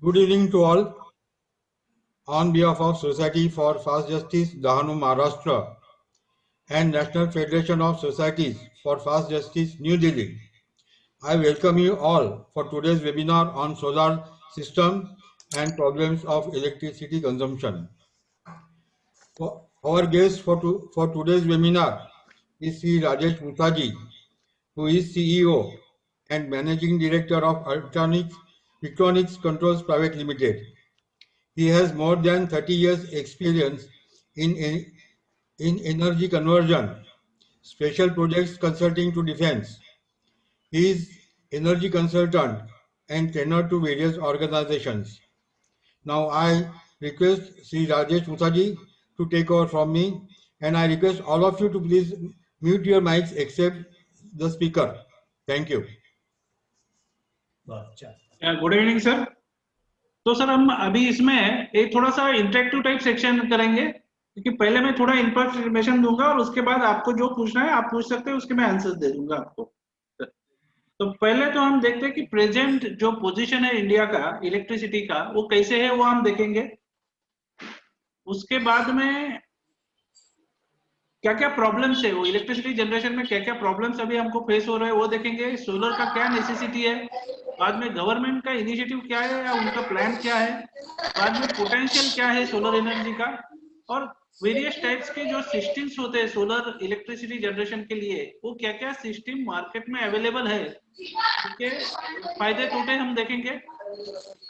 Good evening to all. On behalf of Society for Fast Justice Dahanu Maharashtra and National Federation of Societies for Fast Justice New Delhi, I welcome you all for today's webinar on solar system and problems of electricity consumption. Our guest for today's webinar is Sri Rajesh Mukherjee, who is CEO and Managing Director of Electronics Controls Private Limited. He has more than 30 years experience in, in, in energy conversion, special projects consulting to defense. He is energy consultant and trainer to various organizations. Now I request Sri Rajesh Mukherjee to take over from me, and I request all of you to please mute your mics except the speaker. Thank you. Good evening sir. तो sir हम अभी इसमें एक थोड़ा सा interactive type section करेंगे, क्योंकि पहले मैं थोड़ा इंफॉर्मेशन दूंगा और उसके बाद आपको जो पूछना है आप पूछ सकते हैं, उसके मैं आंसर दे दूंगा आपको। तो पहले तो हम देखते हैं कि प्रेजेंट जो पोजीशन है इंडिया का इलेक्ट्रिसिटी का वो कैसे है, वो हम देखेंगे। उसके बाद में क्या क्या प्रॉब्लम्स है, वो इलेक्ट्रिसिटी जनरेशन में क्या क्या प्रॉब्लम्स अभी हमको फेस हो रहे हैं वो देखेंगे। सोलर का क्या नेसेसिटी है, बाद में गवर्नमेंट का इनिशिएटिव क्या है या उनका प्लान क्या है, बाद में पोटेंशियल क्या है सोलर एनर्जी का, और वेरियस टाइप्स के जो सिस्टम्स होते हैं सोलर इलेक्ट्रिसिटी जनरेशन के लिए वो क्या क्या सिस्टम मार्केट में अवेलेबल है, उसके फायदे टोटे हम देखेंगे।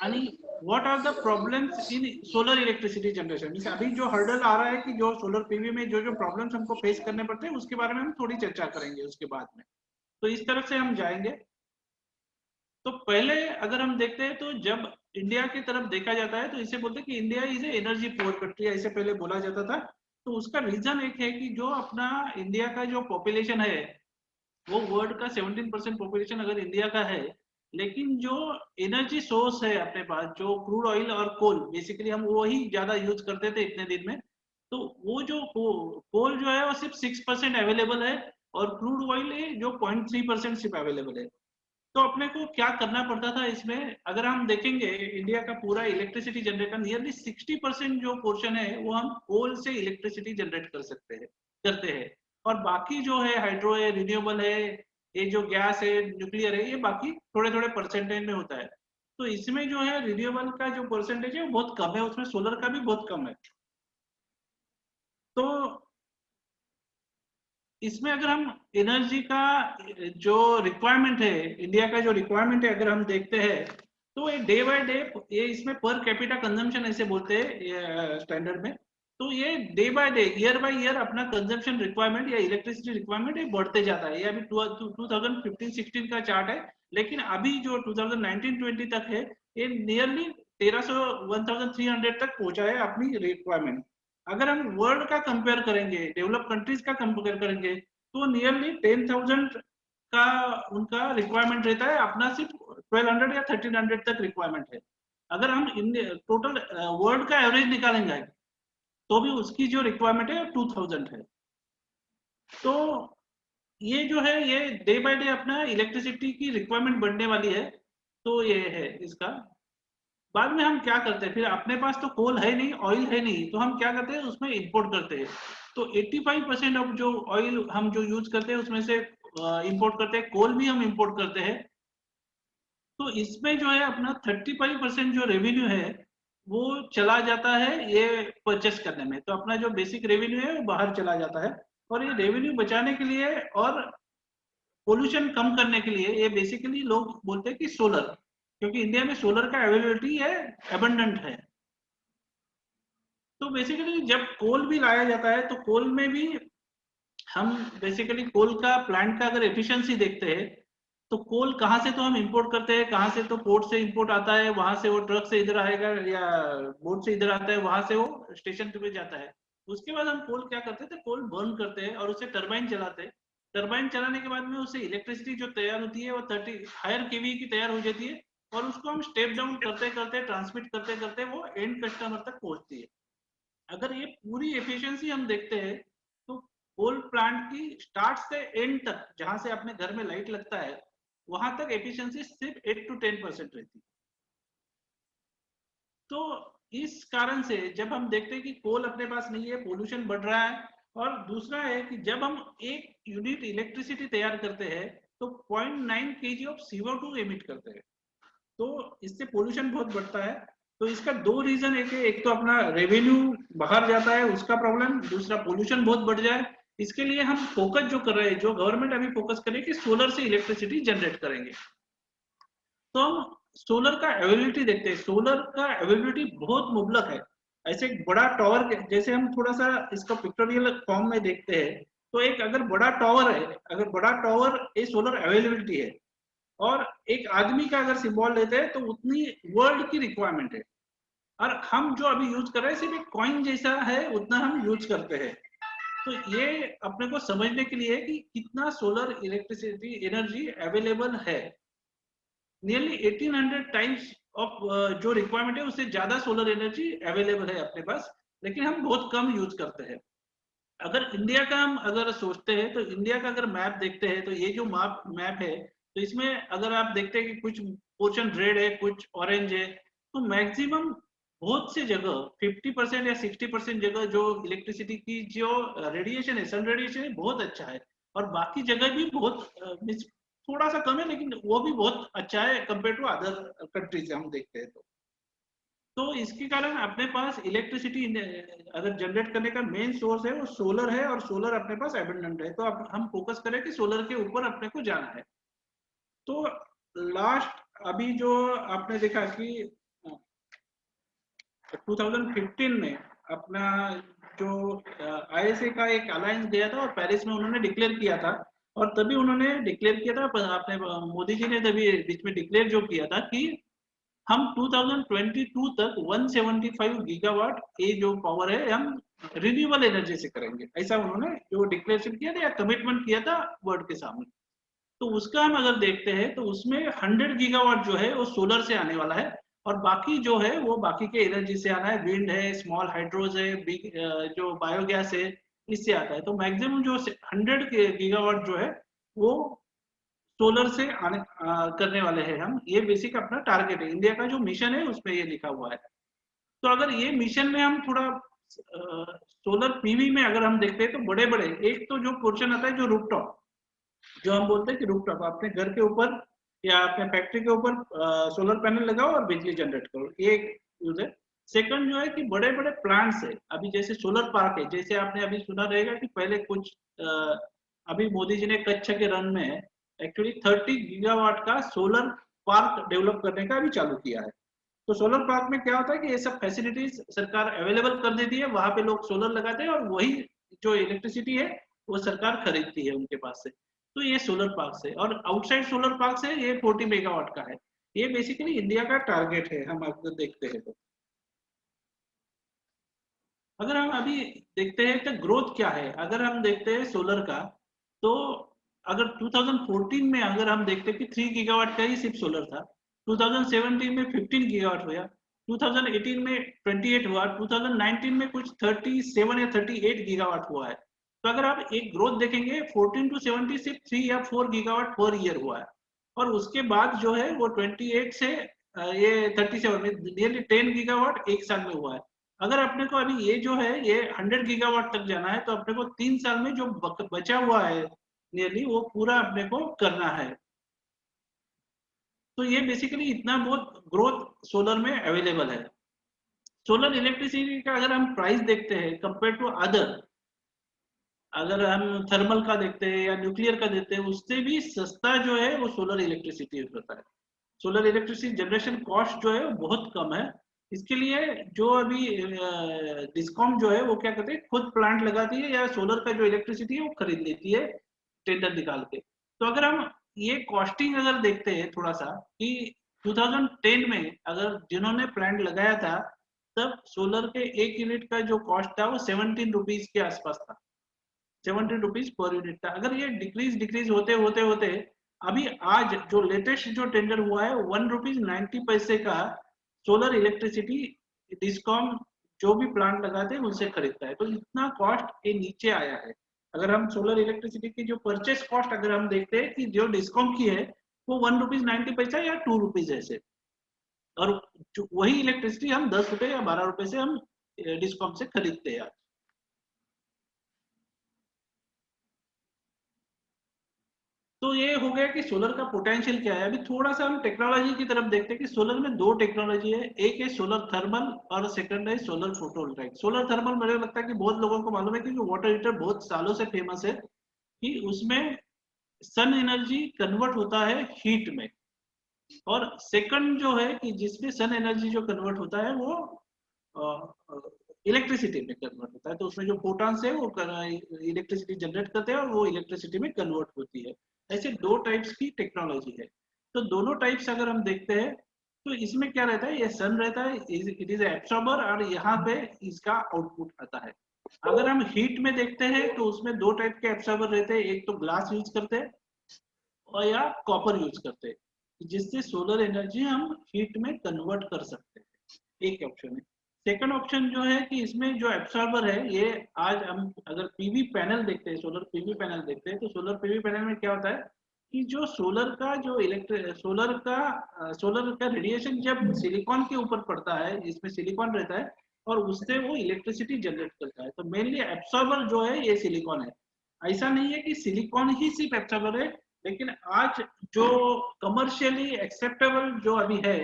आणि what are the problems in solar electricity generation, means अभी जो हर्डल आ रहा है कि जो सोलर पीवी में जो जो प्रॉब्लम्स हमको फेस करने पड़ते हैं उसके बारे में हम थोड़ी चर्चा करेंगे उसके बाद में। तो इस तरफ से हम जाएंगे। तो पहले अगर हम देखते हैं तो जब इंडिया की तरफ देखा जाता है तो इसे बोलते हैं कि India is a energy poor country, ऐसे पहले बोला जाता था। तो उसका रीजन एक है कि जो अपना इंडिया का जो पॉपुलेशन है वो वर्ल्ड का 17% पॉपुलेशन अगर इंडिया का है, लेकिन जो एनर्जी सोर्स है अपने पास जो क्रूड ऑयल और कोल, बेसिकली हम वो ही ज्यादा यूज करते थे इतने दिन में। तो वो जो कोल जो है वो सिर्फ 6% अवेलेबल है और क्रूड ऑयल जो 0.3% सिर्फ अवेलेबल है। तो अपने को क्या करना पड़ता था इसमें, अगर हम देखेंगे इंडिया का पूरा इलेक्ट्रिसिटी जनरेटर नियरली 60% जो पोर्शन है वो हम कोल से इलेक्ट्रिसिटी जनरेट करते हैं। और बाकी जो है हाइड्रो है, रिन्यूएबल है, ये जो गैस है, न्यूक्लियर है, ये बाकी थोड़े थोड़े परसेंटेज में होता है। तो इसमें जो है रिन्यूएबल का जो परसेंटेज है वो बहुत कम है, उसमें सोलर का भी बहुत कम है। तो इसमें अगर हम एनर्जी का जो रिक्वायरमेंट है, इंडिया का जो रिक्वायरमेंट है अगर हम देखते हैं तो ये डे बाय डे, ये इसमें पर कैपिटा कंजम्पशन ऐसे बोलते हैं स्टैंडर्ड में। तो ये day by day, year by year अपना कंजम्पशन रिक्वायरमेंट या इलेक्ट्रिसिटी रिक्वायरमेंट ये बढ़ते जाता है। ये अभी 2015-16 का चार्ट है, लेकिन अभी जो 2019-20 तक है ये नियरली 1300-1300 तक पहुंचा है अपनी रिक्वायरमेंट। अगर हम वर्ल्ड का कंपेयर करेंगे, डेवलप कंट्रीज का कंपेयर करेंगे, तो नियरली 10,000 का उनका रिक्वायरमेंट रहता है, अपना सिर्फ 1200 या 1300 तक रिक्वायरमेंट है। अगर हम टोटल वर्ल्ड का एवरेज निकालेंगे तो भी उसकी जो रिक्वायरमेंट है 2000 है। तो ये जो है ये डे बाय डे अपना इलेक्ट्रिसिटी की रिक्वायरमेंट बढ़ने वाली है। तो ये है इसका। बाद में हम क्या करते हैं, फिर अपने पास तो कोल है नहीं, ऑयल है नहीं, तो हम क्या करते हैं उसमें इंपोर्ट करते हैं। तो 85% ऑफ जो ऑयल हम जो यूज करते हैं उसमें से इंपोर्ट करते हैं, कोल भी हम इंपोर्ट करते हैं। तो इसमें जो है अपना 35% जो रेवेन्यू है वो चला जाता है ये परचेस करने में। तो अपना जो बेसिक रेवेन्यू है वो बाहर चला जाता है। और ये रेवेन्यू बचाने के लिए और पोल्यूशन कम करने के लिए ये बेसिकली लोग बोलते हैं कि सोलर, क्योंकि इंडिया में सोलर का अवेलेबिलिटी है, एबंडेंट है। तो बेसिकली जब कोल भी लाया जाता है तो कोल में भी हम बेसिकली कोल का प्लांट का अगर एफिशिएंसी देखते हैं तो कोल कहाँ से तो हम इंपोर्ट करते हैं, कहाँ से तो पोर्ट से इंपोर्ट आता है, वहां से वो ट्रक से इधर आएगा या बोट से इधर आता है, वहां से वो स्टेशन पे जाता है। उसके बाद हम कोल क्या करते थे, कोल बर्न करते हैं और उसे टरबाइन चलाते हैं। टरबाइन चलाने के बाद में उससे इलेक्ट्रिसिटी जो तैयार होती है वो 30 हायर केवी की तैयार हो जाती है। और उसको हम स्टेप डाउन करते करते ट्रांसमिट करते करते वो एंड कस्टमर तक पहुंचती है। अगर ये पूरी एफिशिएंसी हम देखते हैं तो कोल प्लांट की स्टार्ट से एंड तक, जहां से अपने घर में लाइट लगता है वहां तक एफिशिएंसी सिर्फ 8 to 10% रहती है। तो इस कारण से जब हम देखते हैं कि कोल अपने पास नहीं है, पोल्यूशन बढ़ रहा है, और दूसरा है कि जब हम एक यूनिट इलेक्ट्रिसिटी तैयार करते हैं तो 0.9 kg ऑफ CO2 एमिट करते हैं, तो इससे पोल्यूशन बहुत बढ़ता है। तो इसका दो रीजन है, एक तो अपना रेवेन्यू बाहर जाता है उसका प्रॉब्लम, दूसरा पोल्यूशन बहुत बढ़ जाए। इसके लिए हम फोकस जो कर रहे हैं, जो गवर्नमेंट अभी फोकस करे कि सोलर से इलेक्ट्रिसिटी जनरेट करेंगे। तो हम सोलर का अवेलेबिलिटी देखते हैं, सोलर का अवेलेबिलिटी बहुत मुबलक है। ऐसे एक बड़ा टावर, जैसे हम थोड़ा सा इसका पिक्टोरियल फॉर्म में देखते हैं, तो एक अगर बड़ा टावर है, अगर बड़ा टावर ये सोलर अवेलेबिलिटी है, और एक आदमी का अगर सिंबल लेते हैं तो उतनी वर्ल्ड की रिक्वायरमेंट है। और हम जो अभी यूज कर रहे हैं सिर्फ एक कॉइन जैसा है, उतना हम यूज करते हैं। तो ये अपने को समझने के लिए कि कितना सोलर इलेक्ट्रिसिटी एनर्जी अवेलेबल है। नियरली 1800 टाइम्स ऑफ जो रिक्वायरमेंट है उससे ज्यादा सोलर एनर्जी अवेलेबल है अपने पास, लेकिन हम बहुत कम यूज करते हैं। अगर इंडिया का हम अगर सोचते हैं तो इंडिया का अगर मैप देखते हैं तो ये जो मैप है, तो इसमें अगर आप देखते हैं कि कुछ पोर्शन रेड है, कुछ ऑरेंज है, तो मैक्सिमम बहुत सी जगह 50% या 60% जगह जो इलेक्ट्रिसिटी की जो रेडिएशन है, सन रेडिएशन है, बहुत अच्छा है। और बाकी जगह भी बहुत थोड़ा सा कम है, लेकिन वो भी बहुत अच्छा है कंपेयर टू अदर कंट्रीज हम देखते हैं। तो इसके कारण अपने पास इलेक्ट्रिसिटी अगर जनरेट करने का मेन सोर्स है वो सोलर है, और सोलर अपने पास एबंडेंट है। तो अब हम फोकस करें कि सोलर के ऊपर अपने को जाना है। तो लास्ट अभी जो आपने देखा कि 2015 में अपना जो ISA का एक अलायंस गया था और पेरिस में उन्होंने डिक्लेयर किया था, और तभी उन्होंने डिक्लेयर किया था, आपने मोदी जी ने तभी बीच में डिक्लेयर जो किया था कि हम 2022 तक 175 गीगावाट ये जो पावर है हम रिन्यूएबल एनर्जी से करेंगे, ऐसा उन्होंने जो डिक्लेरेशन किया था या कमिटमेंट किया था वर्ल्ड के सामने। तो उसका हम अगर देखते हैं तो उसमें 100 गीगावाट जो है वो सोलर से आने वाला है, और बाकी जो है वो बाकी के एनर्जी से आना है, विंड है, स्मॉल हाइड्रोज है, बिग जो बायोगैस है, इससे आता है। तो मैक्सिमम जो 100 गीगावाट जो है वो सोलर से करने वाले हैं हम। ये बेसिक अपना टारगेट है, इंडिया का जो मिशन है उसमें ये लिखा हुआ है। तो अगर ये मिशन में हम थोड़ा सोलर पीवी में अगर हम देखते हैं तो बड़े बड़े एक तो जो पोर्शन आता है जो रूफटॉप, जो हम बोलते हैं कि रूफटॉप अपने घर के ऊपर या अपने फैक्ट्री के ऊपर सोलर पैनल लगाओ और बिजली जनरेट करो, ये एक यूज है। सेकंड जो है कि बड़े बड़े प्लांट्स है, अभी जैसे सोलर पार्क है, जैसे आपने अभी सुना रहेगा कि पहले कुछ अभी मोदी जी ने कच्छ के रन में एक्चुअली 30 गीगावाट का सोलर पार्क डेवलप करने का भी चालू किया है। तो सोलर पार्क में क्या होता है कि ये सब फैसिलिटीज सरकार अवेलेबल कर देती है, वहां पे लोग सोलर लगाते हैं और वही जो इलेक्ट्रिसिटी है वो सरकार खरीदती है उनके पास से। तो ये सोलर पार्क से, और आउटसाइड सोलर पार्क से ये 40 मेगावाट का है। ये बेसिकली इंडिया का टारगेट है हम अगर देखते हैं तो। अगर हम अभी देखते हैं तो ग्रोथ क्या है, अगर हम देखते हैं सोलर का, तो अगर 2014 में अगर हम देखते हैं कि 3 गीगावाट का ही सिर्फ सोलर था, 2017 में 15 गीगावाट हुआ, 2018 में 28 हुआ, 2019 में कुछ 37 या 38 गीगावाट हुआ है। तो अगर आप एक ग्रोथ देखेंगे 14 टू 70 सिर्फ 3 या 4 गीगावाट पर ईयर हुआ है, और उसके बाद जो है वो 28 से ये 37 में नियरली 10 गीगावाट एक साल में हुआ है। अगर अपने को अभी ये जो है ये 100 गीगावाट तक जाना है, तो अपने को 3 साल में जो बचा हुआ है नियरली वो पूरा अपने को करना है। तो ये बेसिकली इतना बहुत ग्रोथ सोलर में अवेलेबल है। सोलर इलेक्ट्रिसिटी का अगर हम प्राइस देखते हैं कंपेयर टू अदर, अगर हम थर्मल का देखते हैं या न्यूक्लियर का देखते हैं, उससे भी सस्ता जो है वो सोलर इलेक्ट्रिसिटी होता है। सोलर इलेक्ट्रिसिटी जनरेशन कॉस्ट जो है वो बहुत कम है। इसके लिए जो अभी डिस्कॉम जो है वो क्या करते हैं, खुद प्लांट लगाती है या सोलर का जो इलेक्ट्रिसिटी है वो खरीद लेती है टेंडर निकाल के। तो अगर हम ये कॉस्टिंग अगर देखते हैं थोड़ा सा कि 2010 में अगर जिन्होंने प्लांट लगाया था, तब सोलर के एक यूनिट का जो कॉस्ट था वो 17 रुपीज के आसपास था, 70 रुपीज पर यूनिट था। अगर ये डिक्रीज होते होते होते अभी आज जो लेटेस्ट जो टेंडर हुआ है 1 रुपीज 90 पैसे का सोलर इलेक्ट्रिसिटी डिस्कॉम जो भी प्लांट लगाते हैं उनसे खरीदता है। तो इतना कॉस्ट ये नीचे आया है। अगर हम सोलर इलेक्ट्रिसिटी की जो परचेस कॉस्ट अगर हम देखते हैं कि जो डिस्कॉम की है वो 1 रुपीज 90 पैसा या 2 रुपीज ऐसे। और जो वही इलेक्ट्रिसिटी हम 10 रुपए या 12 रुपए से हम डिस्कॉम से खरीदते हैं। तो ये हो गया कि सोलर का पोटेंशियल क्या है। अभी थोड़ा सा हम टेक्नोलॉजी की तरफ देखते हैं कि सोलर में दो टेक्नोलॉजी है, एक है सोलर थर्मल और सेकंड है सोलर फोटोवोल्टाइक। सोलर थर्मल मुझे लगता है कि बहुत लोगों को मालूम है, क्योंकि वाटर हीटर बहुत सालों से फेमस है कि उसमें सन एनर्जी कन्वर्ट होता है हीट में, और सेकंड जो है कि जिसमें सन एनर्जी जो कन्वर्ट होता है वो इलेक्ट्रिसिटी में कन्वर्ट होता है। तो उसमें जो फोटॉन्स है वो इलेक्ट्रिसिटी जनरेट करते हैं और वो इलेक्ट्रिसिटी में कन्वर्ट होती है। ऐसे दो टाइप्स की टेक्नोलॉजी है। तो दोनों टाइप्स अगर हम देखते हैं तो इसमें क्या रहता है, ये सन रहता है, इट इज एब्सॉर्बर, और यहाँ पे इसका आउटपुट आता है। अगर हम हीट में देखते हैं तो उसमें दो टाइप के एब्सॉर्बर रहते हैं, एक तो ग्लास यूज करते हैं और या कॉपर यूज करते हैं, जिससे सोलर एनर्जी हम हीट में कन्वर्ट कर सकते हैं। एक ऑप्शन है। सेकंड ऑप्शन जो है कि इसमें जो एब्सॉर्बर है, ये आज हम अगर पीवी पैनल देखते हैं, सोलर पीवी पैनल देखते हैं, तो सोलर पीवी पैनल में क्या होता है कि जो सोलर का जो सोलर का रेडिएशन जब सिलिकॉन के ऊपर पड़ता है, इसमें सिलिकॉन रहता है और उससे वो इलेक्ट्रिसिटी जनरेट करता है। तो मेनली एब्सॉर्बर जो है ये सिलिकॉन है। ऐसा नहीं है कि सिलिकॉन ही सिर्फ एब्सॉर्बर है, लेकिन आज जो कमर्शियली एक्सेप्टेबल जो अभी है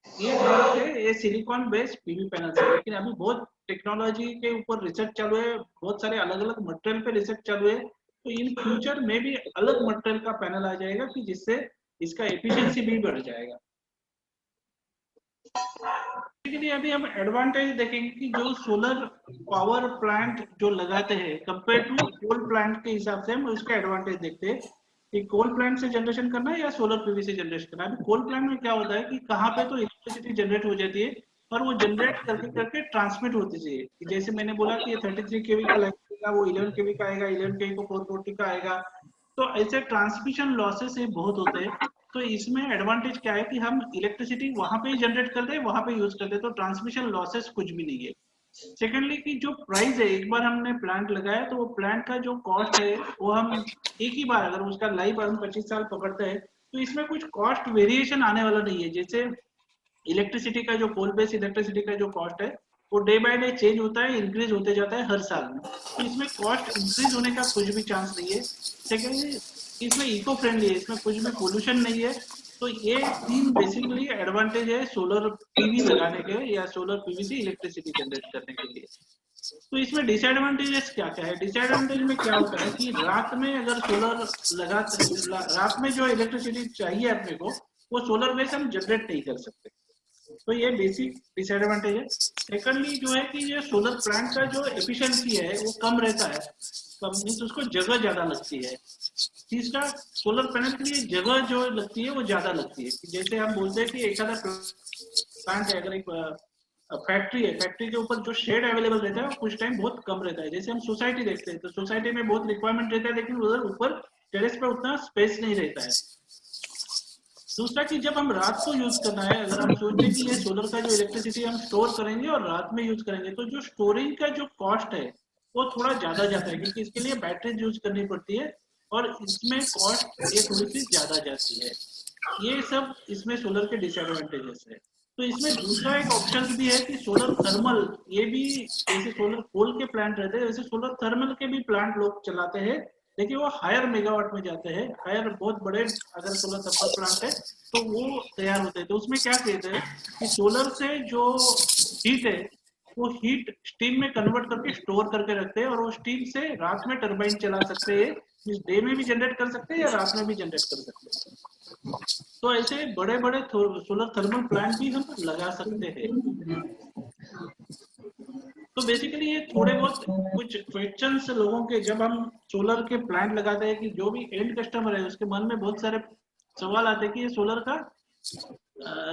ये प्रोडक्ट है, ये सिलिकॉन बेस्ड पीवी पैनल है। लेकिन अभी बहुत टेक्नोलॉजी के ऊपर रिसर्च चालू है, बहुत सारे अलग अलग मटेरियल पे रिसर्च चालू है। तो इन फ्यूचर में भी अलग मटेरियल का पैनल आ जाएगा कि जिससे इसका एफिशिएंसी भी बढ़ जाएगा। लेकिन अभी हम एडवांटेज देखेंगे कि जो सोलर पावर प्लांट जो लगाते हैं कंपेयर टू कोल प्लांट के हिसाब से हम उसका एडवांटेज देखते हैं कि कोल प्लांट से जनरेशन करना है या सोलर पीवी से जनरेशन करना है। अभी कोल प्लांट में क्या होता है कि कहाँ पे तो इलेक्ट्रिसिटी जनरेट हो जाती है और वो जनरेट करके करके ट्रांसमिट होती चाहिए। कि जैसे मैंने बोला कि 33 केवी का लगेगा, वो 11 केवी का आएगा, 11 केवी को 440 का आएगा। तो ऐसे ट्रांसमिशन लॉसेस बहुत होते हैं। तो इसमें एडवांटेज क्या है कि हम इलेक्ट्रिसिटी वहां पे ही जनरेट करते हैं, वहां पे यूज करते हैं, तो ट्रांसमिशन लॉसेस कुछ भी नहीं है। सेकेंडली कि जो प्राइस है, एक बार हमने प्लांट लगाया तो वो प्लांट का जो कॉस्ट है वो हम एक ही बार अगर उसका लाइफ हम 25 साल पकड़ते हैं तो इसमें कुछ कॉस्ट वेरिएशन आने वाला नहीं है। जैसे इलेक्ट्रिसिटी का जो कोल बेस्ड इलेक्ट्रिसिटी का जो कॉस्ट है वो डे बाय डे चेंज होता है, इंक्रीज होते जाता है हर साल में। तो इसमें कॉस्ट इंक्रीज होने का कुछ भी चांस नहीं है। सेकेंडली इसमें इको फ्रेंडली है, इसमें कुछ भी पोल्यूशन नहीं है। तो ये तीन बेसिकली एडवांटेज है सोलर पीवी लगाने के या सोलर पीवी से इलेक्ट्रिसिटी जनरेट करने के लिए। तो इसमें डिसएडवांटेजेस क्या क्या है। डिसएडवांटेज में क्या होता है कि रात में अगर सोलर रात में जो इलेक्ट्रिसिटी चाहिए अपने को वो सोलर बेस हम जनरेट नहीं कर सकते। तो ये बेसिक डिसएडवांटेज है। सेकंडली जो है कि ये सोलर प्लांट का जो एफिशिएंसी है वो कम रहता है, कम मीन्स उसको जगह ज्यादा लगती है। तीसरा, सोलर पैनल के लिए जगह जो लगती है वो ज्यादा लगती है। जैसे हम बोलते हैं कि एक आधा प्लांट है, अगर एक फैक्ट्री है, फैक्ट्री के ऊपर जो शेड अवेलेबल रहता है वो कुछ टाइम बहुत कम रहता है। जैसे हम सोसाइटी देखते हैं तो सोसाइटी में बहुत रिक्वायरमेंट रहता है, लेकिन उधर ऊपर टेरेस पे उतना स्पेस नहीं रहता है। दूसरा कि जब हम रात को यूज करना है, अगर हम सोचते हैं कि ये सोलर का जो इलेक्ट्रिसिटी हम स्टोर करेंगे और रात में यूज करेंगे, तो जो स्टोरिंग का जो कॉस्ट है वो थोड़ा ज्यादा जाता है, क्योंकि इसके लिए बैटरी यूज करनी पड़ती है और इसमें कॉस्ट ये थोड़ी सी ज्यादा जाती है। ये सब इसमें सोलर के डिसएडवांटेजेस है। तो इसमें दूसरा एक ऑप्शन भी है कि सोलर थर्मल, ये भी जैसे सोलर कोल के प्लांट रहते हैं वैसे सोलर थर्मल के भी प्लांट लोग चलाते हैं, लेकिन वो हायर मेगावाट में जाते हैं। हायर बहुत बड़े अगर सोलर थर्मल प्लांट है तो वो तैयार होते हैं। तो उसमें क्या कहते हैं कि सोलर से जो हीट है वो हीट स्टीम में कन्वर्ट करके स्टोर करके रखते हैं और वो स्टीम से रात में टरबाइन चला सकते हैं। इस डे में भी जनरेट कर सकते हैं या रात में भी जनरेट कर सकते हैं। तो ऐसे बड़े बड़े सोलर थर्मल प्लांट भी हम लगा सकते हैं। तो बेसिकली ये थोड़े बहुत कुछ क्वेश्चंस लोगों के, जब हम सोलर के प्लांट लगाते हैं कि जो भी एंड कस्टमर है उसके मन में बहुत सारे सवाल आते हैं कि ये सोलर का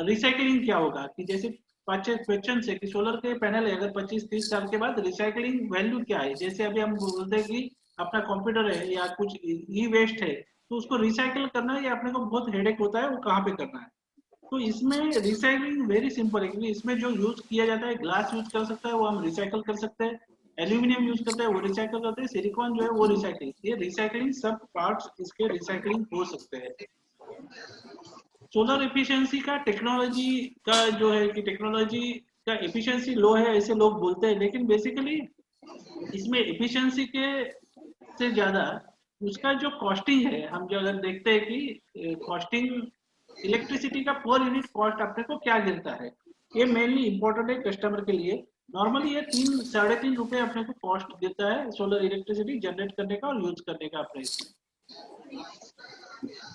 रिसाइकलिंग क्या होगा। कि जैसे 5-6 क्वेश्चन है कि सोलर के पैनल है अगर 25-30 साल के बाद रिसाइकलिंग वैल्यू क्या है। जैसे अभी हम बोलते हैं कि अपना कंप्यूटर है या कुछ ई वेस्ट है तो उसको रिसाइकिल करना है या अपने को बहुत हेडेक होता है वो कहाँ पे करना है। तो इसमें रिसाइकलिंग वेरी सिंपल है, क्योंकि इसमें जो यूज किया जाता है, ग्लास यूज कर सकता है वो हम रिसाइकल कर सकते हैं, एल्यूमिनियम यूज करते हैं वो रिसाइकल करते हैं, सिलिकॉन जो है वो रिसाइकलिंग, ये रिसाइकलिंग सब पार्ट्स इसके रिसाइकलिंग हो सकते हैं। सोलर एफिशिएंसी का टेक्नोलॉजी का जो है कि टेक्नोलॉजी का एफिशिएंसी लो है ऐसे लोग बोलते हैं, लेकिन बेसिकली इसमें एफिशिएंसी के से ज्यादा उसका जो कॉस्टिंग है, हम जो अगर देखते हैं कि कॉस्टिंग इलेक्ट्रिसिटी का पर यूनिट कॉस्ट अपने को क्या गिरता है, ये मेनली इंपॉर्टेंट है कस्टमर के लिए। नॉर्मली ये 3-3.5 रुपए अपने को कॉस्ट देता है सोलर इलेक्ट्रिसिटी जनरेट करने का और यूज करने का अपने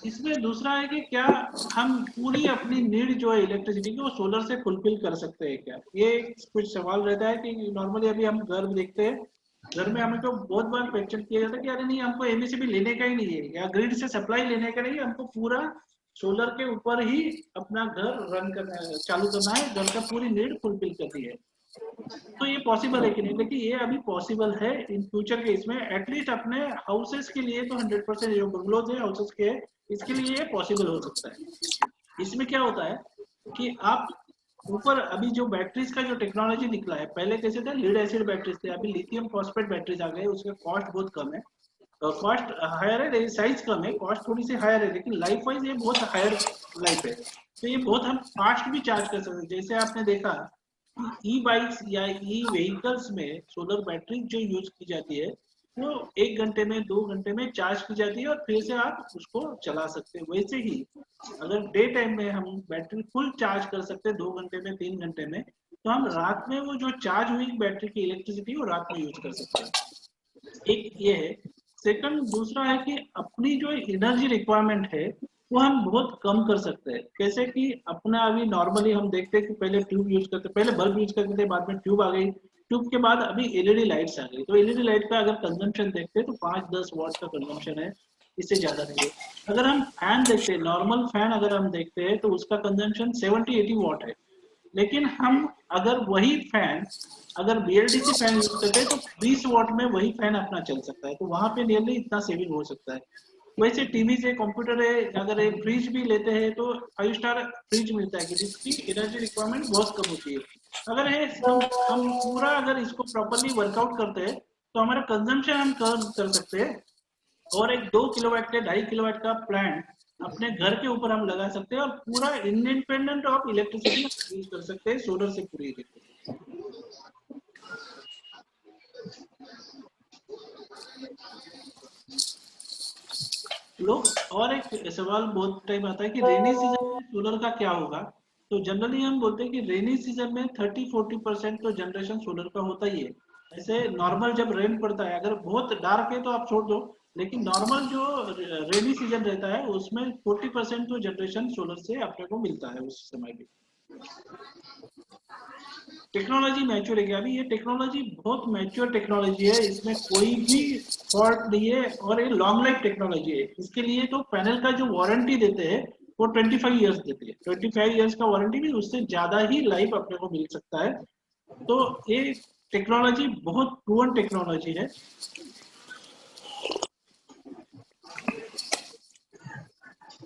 इसमें दूसरा है कि क्या हम पूरी अपनी नीड जो है इलेक्ट्रिसिटी की वो सोलर से फुलफिल कर सकते हैं क्या, ये कुछ सवाल रहता है कि नॉर्मली अभी हम घर देखते हैं, घर में हमें तो बहुत बार क्वेश्चन किया जाता है कि अरे नहीं हमको एमएससीबी लेने का ही नहीं है या ग्रिड से सप्लाई लेने का नहीं है, हमको पूरा सोलर के ऊपर ही अपना घर रन करना है, चालू करना है, घर का पूरी नीड फुलफिल करनी है। तो ये पॉसिबल है कि नहीं, लेकिन ये अभी पॉसिबल है इन फ्यूचर के इसमें एटलीस्ट अपने हाउसेस के लिए तो 100% जो बंगलोज है हाउसेस के, इसके लिए ये पॉसिबल हो सकता है। इसमें क्या होता है कि आप ऊपर अभी जो बैटरीज का जो टेक्नोलॉजी निकला है, पहले कैसे थे लीड एसिड बैटरीज थे, अभी लिथियम फॉस्फेट बैटरीज आ गए, उसका कॉस्ट बहुत कम है, कॉस्ट हायर है, साइज कम है, कॉस्ट थोड़ी सी हायर है, लेकिन लाइफ वाइज ये बहुत हायर लाइफ है, तो ये बहुत हम फास्ट भी चार्ज कर सकते हैं। जैसे आपने देखा ई बाइक्स या ई व्हीकल्स में सोलर बैटरी जो यूज की जाती है वो 1 घंटे में 2 घंटे में चार्ज की जाती है और फिर से आप उसको चला सकते हैं। वैसे ही अगर डे टाइम में हम बैटरी फुल चार्ज कर सकते हैं 2 घंटे में 3 घंटे में, तो हम रात में वो जो चार्ज हुई बैटरी की इलेक्ट्रिसिटी वो रात में यूज कर सकते हैं। एक ये है। सेकंड दूसरा है कि अपनी जो एनर्जी रिक्वायरमेंट है वो हम बहुत कम कर सकते हैं। कैसे कि अपना अभी नॉर्मली हम देखते हैं कि पहले ट्यूब यूज करते, पहले बल्ब यूज करते थे, बाद में ट्यूब आ गई, ट्यूब के बाद अभी एलईडी लाइट्स आ गई, तो एलईडी लाइट का अगर कंजम्पशन देखते हैं तो 5-10 वॉट का कंजम्पशन है, इससे ज्यादा नहीं है। अगर हम फैन देखते हैं, नॉर्मल फैन अगर हम देखते हैं तो उसका कंजम्पशन 70-80 वॉट है, लेकिन हम अगर वही फैन अगर बीएलडीसी फैन यूज करते हैं तो 20 वॉट में वही फैन अपना चल सकता है, तो वहां पे नियरली इतना सेविंग हो सकता है। वैसे टीवी से कंप्यूटर है, अगर एक फ्रिज भी लेते हैं तो 5 स्टार फ्रिज मिलता है कि जिसकी एनर्जी रिक्वायरमेंट बहुत कम होती है। अगर है हम पूरा अगर इसको प्रॉपरली वर्कआउट करते हैं तो हमारा कंजम्पशन हम कम कर सकते हैं, और एक 2 किलोवाट के 2.5 किलोवाट का प्लांट अपने घर के ऊपर हम लगा सकते हैं और पूरा इंडिपेंडेंट ऑफ इलेक्ट्रिसिटी यूज कर सकते हैं सोलर से पूरी इलेक्ट्रिसिटी। लोग और एक सवाल बहुत टाइम आता है कि रेनी सीजन में सोलर का क्या होगा, तो जनरली हम बोलते हैं कि रेनी सीजन में 30-40% तो जनरेशन सोलर का होता ही है। ऐसे नॉर्मल जब रेन पड़ता है, अगर बहुत डार्क है तो आप छोड़ दो, लेकिन नॉर्मल जो रेनी सीजन रहता है उसमें 40% तो जनरेशन सोलर से अपने को मिलता है उस समय भी। टेक्नोलॉजी मैच्योर है, अभी ये टेक्नोलॉजी बहुत मैच्योर टेक्नोलॉजी है, इसमें कोई भी फॉल्ट नहीं है और ये लॉन्ग लाइफ टेक्नोलॉजी है। इसके लिए तो पैनल का जो वारंटी देते हैं वो 25 इयर्स देते हैं, 25 इयर्स का वारंटी भी, उससे ज्यादा ही लाइफ अपने को मिल सकता है। तो ये टेक्नोलॉजी बहुत प्रूवन टेक्नोलॉजी है।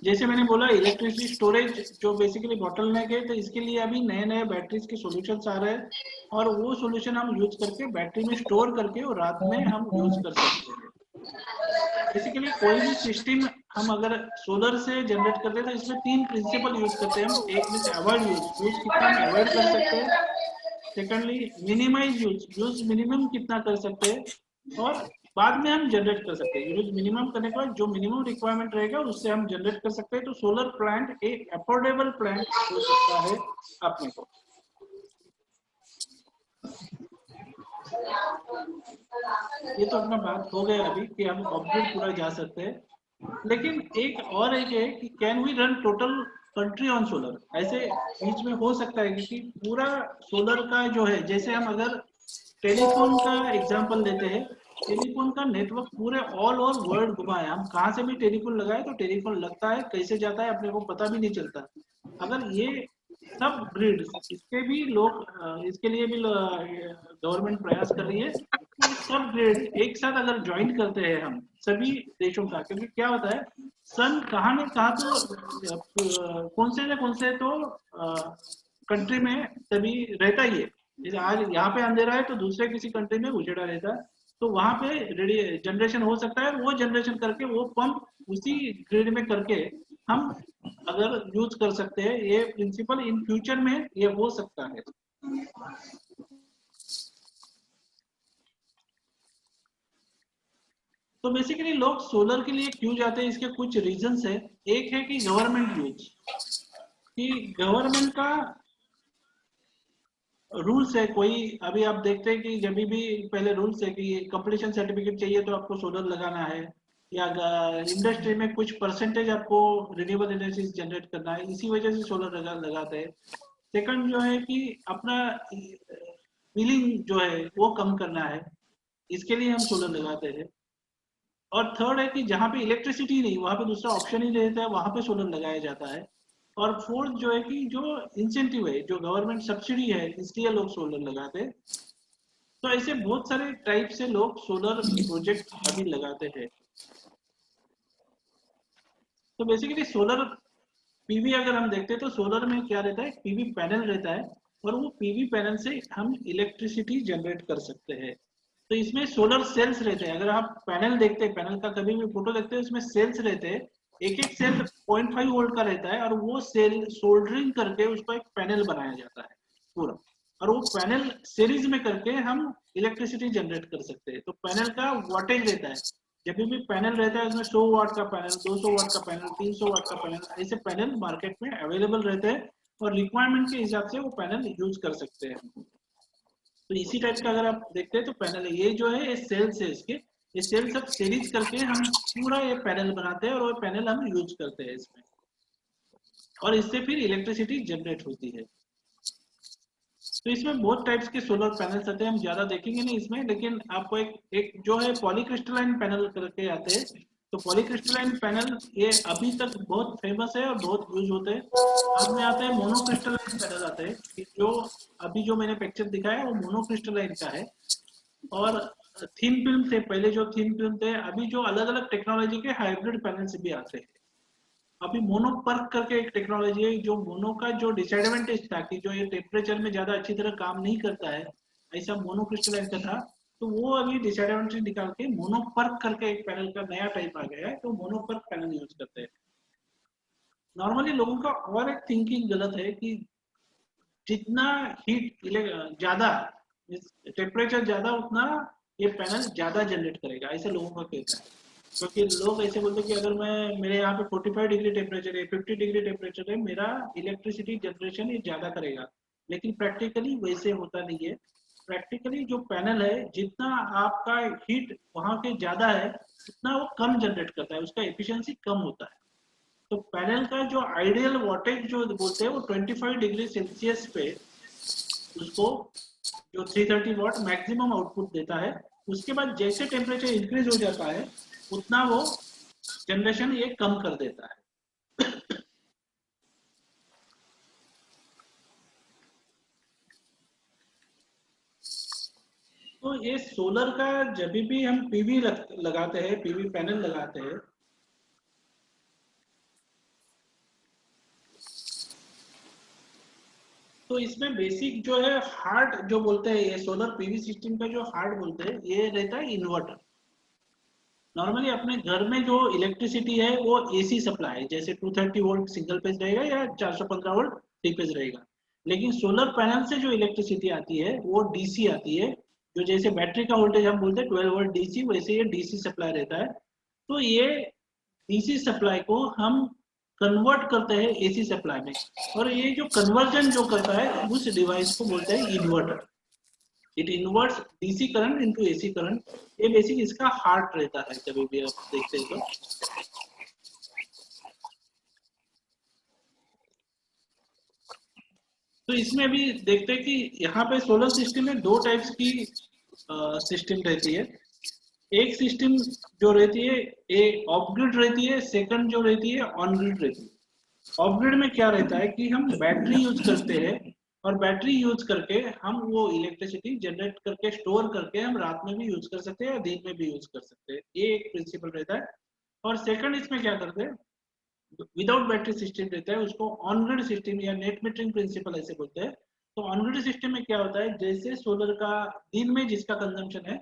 जैसे मैंने बोला इलेक्ट्रिसिटी स्टोरेज जो बेसिकली बॉटलनेक है, तो इसके लिए अभी नए नए बैटरीज के सॉल्यूशंस आ रहे हैं और वो सॉल्यूशन हम यूज करके बैटरी में स्टोर करके और रात में हम यूज कर सकते हैं। बेसिकली कोई भी सिस्टम हम अगर सोलर से जनरेट करते हैं तो इसमें 3 प्रिंसिपल यूज करते हैं हम। एक में अवॉइड यूज कितना हम अवॉइड कर सकते हैं, सेकेंडली मिनिमाइज यूज मिनिमम कितना कर सकते हैं, और बाद में हम जनरेट कर सकते हैं। यूज मिनिमम करने के बाद जो मिनिमम रिक्वायरमेंट रहेगा उससे हम जनरेट कर सकते हैं। तो सोलर प्लांट एक अफोर्डेबल प्लांट हो सकता है अपने को। ये तो अपना बात हो गया अभी कि हम ऑब्जेक्ट पूरा जा सकते हैं, लेकिन एक और एक है कि can we run total country on solar, ऐसे बीच में हो सकता है क्योंकि पूरा सोलर का जो है, जैसे हम अगर टेलीफोन का एग्जांपल लेते हैं, टेलीफोन का नेटवर्क पूरे ऑल ओवर वर्ल्ड घुमा है, हम कहाँ से भी टेलीफोन लगाए तो टेलीफोन लगता है, कैसे जाता है अपने को पता भी नहीं चलता। अगर ये सब ग्रिड इसके भी लोग इसके लिए भी गवर्नमेंट प्रयास कर रही है कि सब ग्रिड एक साथ अगर ज्वाइन करते हैं हम सभी देशों का, क्योंकि क्या होता है सन कहाँ न कहाँ तो कौन से तो कंट्री में तभी रहता ही है। जैसे आज यहाँ पे अंधेरा है तो दूसरे किसी कंट्री में उजेड़ा रहता है, तो वहां पे जनरेशन हो सकता है, वो जनरेशन करके वो पंप उसी ग्रिड में करके हम अगर यूज कर सकते हैं, ये प्रिंसिपल इन फ्यूचर में ये हो सकता है। तो बेसिकली लोग सोलर के लिए क्यों जाते हैं, इसके कुछ रीजंस है। एक है कि गवर्नमेंट यूज, कि गवर्नमेंट का रूल्स है कोई। अभी आप देखते हैं कि जब भी पहले रूल्स है कि कंपटीशन सर्टिफिकेट चाहिए तो आपको सोलर लगाना है, या इंडस्ट्री में कुछ परसेंटेज आपको रिन्यूएबल एनर्जी जनरेट करना है, इसी वजह से सोलर लगाते हैं। सेकंड जो है कि अपना बिलिंग जो है वो कम करना है, इसके लिए हम सोलर लगाते हैं। और थर्ड है कि जहाँ पे इलेक्ट्रिसिटी नहीं, वहां पे दूसरा ऑप्शन ही नहीं रहता है, वहां पे सोलर लगाया जाता है। और फोर्थ जो है कि जो इंसेंटिव है, जो गवर्नमेंट सब्सिडी है, इसलिए लोग सोलर लगाते हैं। तो ऐसे बहुत सारे टाइप से लोग सोलर प्रोजेक्ट अभी लगाते हैं। तो बेसिकली सोलर पीवी अगर हम देखते हैं तो सोलर में क्या रहता है, पीवी पैनल रहता है, और वो पीवी पैनल से हम इलेक्ट्रिसिटी जनरेट कर सकते हैं। तो इसमें सोलर सेल्स रहते हैं। अगर आप पैनल देखते हैं, पैनल का कभी भी फोटो देखते हैं, उसमें सेल्स रहते हैं। एक एक सेल 0.5 वोल्ट का रहता है, और वो सेल सोल्डरिंग करके उसको एक पैनल बनाया जाता है पूरा। और वो पैनल सीरीज में करके हम इलेक्ट्रिसिटी जनरेट कर सकते हैं। तो पैनल का वोल्टेज रहता है, जब भी पैनल रहता है उसमें 100 वाट का पैनल, 200 वाट का पैनल, 300 वाट का पैनल, ऐसे पैनल मार्केट में अवेलेबल रहते हैं, और रिक्वायरमेंट के हिसाब से वो पैनल यूज कर सकते हैं। तो इसी टाइप का अगर आप देखते हैं तो पैनल है, ये जो है ये सेल्स है इसके, ये सेल सब सीरीज करके हम पूरा ये पैनल बनाते हैं, और वो पैनल हम यूज करते हैं इसमें, और इससे फिर इलेक्ट्रिसिटी जनरेट होती है। तो इसमें बहुत टाइप्स के सोलर पैनल्स आते हैं, हम ज्यादा देखेंगे नहीं इसमें, लेकिन आपको एक जो है पॉलीक्रिस्टलाइन पैनल करके आते हैं। तो पॉलीक्रिस्टलाइन पैनल ये अभी तक बहुत फेमस है और बहुत यूज होते हैं। बाद में आते हैं मोनोक्रिस्टलाइन पैनल आते हैं, कि जो अभी जो मैंने पिक्चर दिखाया है वो मोनोक्रिस्टलाइन का है। और थिन फिल्म थे पहले, जो थिन फिल्म थे, अभी जो अलग अलग टेक्नोलॉजी के हाइब्रिड पैनल्स भी आते हैं। अभी मोनो पर्क करके एक टेक्नोलॉजी है, जो मोनो का जो डिसएडवांटेज था कि जो ये टेम्परेचर में ज्यादा अच्छी तरह काम नहीं करता है, ऐसा मोनो क्रिस्टलाइन का था, तो वो अभी डिसएडवांटेज निकाल के मोनो पर्क करके एक पैनल का नया टाइप आ गया है, तो मोनो पर्क पैनल यूज करते हैं। नॉर्मली लोगों का और एक थिंकिंग गलत है कि जितना हीट ज्यादा, टेम्परेचर ज्यादा, उतना ये पैनल ज्यादा जनरेट करेगा, ऐसे लोगों का कहना है। क्योंकि लोग ऐसे बोलते हैं कि अगर मैं, मेरे यहाँ पे 45 डिग्री टेम्परेचर है, 50 डिग्री टेम्परेचर है, मेरा इलेक्ट्रिसिटी जनरेशन ये ज्यादा करेगा। लेकिन प्रैक्टिकली वैसे होता नहीं है। प्रैक्टिकली जो पैनल है, जितना आपका हीट वहां के ज्यादा है, उतना वो कम जनरेट करता है, उसका एफिशिएंसी कम होता है। तो पैनल का जो आइडियल वोल्टेज जो बोलते हैं वो 25 डिग्री सेल्सियस पे उसको, जो 330 वाट मैक्सिमम आउटपुट देता है, उसके बाद जैसे टेम्परेचर इंक्रीज हो जाता है, उतना वो जनरेशन ये कम कर देता है। तो ये सोलर का जब भी हम पीवी लगाते हैं, पीवी पैनल लगाते हैं, तो इसमें बेसिक जो है हार्ट जो बोलते हैं, ये सोलर पीवी सिस्टम का जो हार्ट बोलते हैं, ये रहता है इन्वर्टर। नॉर्मली अपने घर में जो इलेक्ट्रिसिटी है वो एसी सप्लाई है, जैसे 230 वोल्ट सिंगल फेज रहेगा या 415 वोल्ट थ्री फेज रहेगा। लेकिन सोलर पैनल से जो इलेक्ट्रिसिटी आती है वो डीसी आती है, जो जैसे बैटरी का वोल्टेज हम बोलते हैं 12 वोल्ट डीसी, वैसे ये डीसी सप्लाई रहता है। तो ये डीसी सप्लाई को हम कन्वर्ट करते हैं एसी सप्लाई में, और ये जो कन्वर्जन जो करता है उस डिवाइस को बोलते हैं inverter. It इन्वर्ट्स DC current into AC current. ये बेसिक इसका हार्ट रहता है, कभी भी आप देखते हैं तो। तो इसमें भी देखते हैं कि यहाँ पे सोलर सिस्टम में दो टाइप्स की सिस्टम रहती है। एक सिस्टम जो रहती है एक ऑफ ग्रिड रहती है, सेकंड जो रहती है ऑन ग्रिड रहती है। ऑफ ग्रिड में क्या रहता है कि हम बैटरी यूज करते हैं, और बैटरी यूज करके हम वो इलेक्ट्रिसिटी जनरेट करके स्टोर करके हम रात में भी यूज कर सकते हैं या दिन में भी यूज कर सकते हैं, ये एक प्रिंसिपल रहता है। और सेकंड इसमें क्या करते हैं, विदाउट बैटरी सिस्टम रहता है, उसको ऑन ग्रिड सिस्टम या नेट मीटरिंग प्रिंसिपल ऐसे बोलते हैं। तो ऑन ग्रिड सिस्टम में क्या होता है, जैसे सोलर का दिन में जिसका कंजम्पशन है,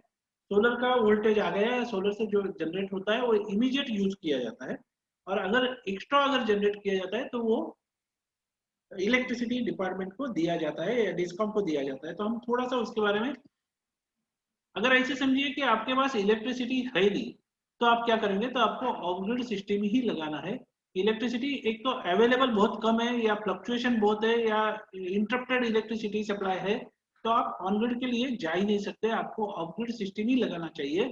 सोलर का वोल्टेज आ गया है, सोलर से जो जनरेट होता है वो इमीडिएट यूज किया जाता है। और अगर एक्स्ट्रा अगर जनरेट किया जाता है तो वो इलेक्ट्रिसिटी डिपार्टमेंट को दिया जाता है या डिस्कॉम को दिया जाता है। तो हम थोड़ा सा उसके बारे में, अगर ऐसे समझिए कि आपके पास इलेक्ट्रिसिटी है नहीं तो आप क्या करेंगे, तो आपको ऑफ ग्रिड सिस्टम ही लगाना है। इलेक्ट्रिसिटी एक तो अवेलेबल बहुत कम है या फ्लक्चुएशन बहुत है या इंटरप्टेड इलेक्ट्रिसिटी सप्लाई है, तो आप ऑन ग्रिड के लिए जा ही नहीं सकते, आपको ऑफ ग्रिड सिस्टम ही लगाना चाहिए।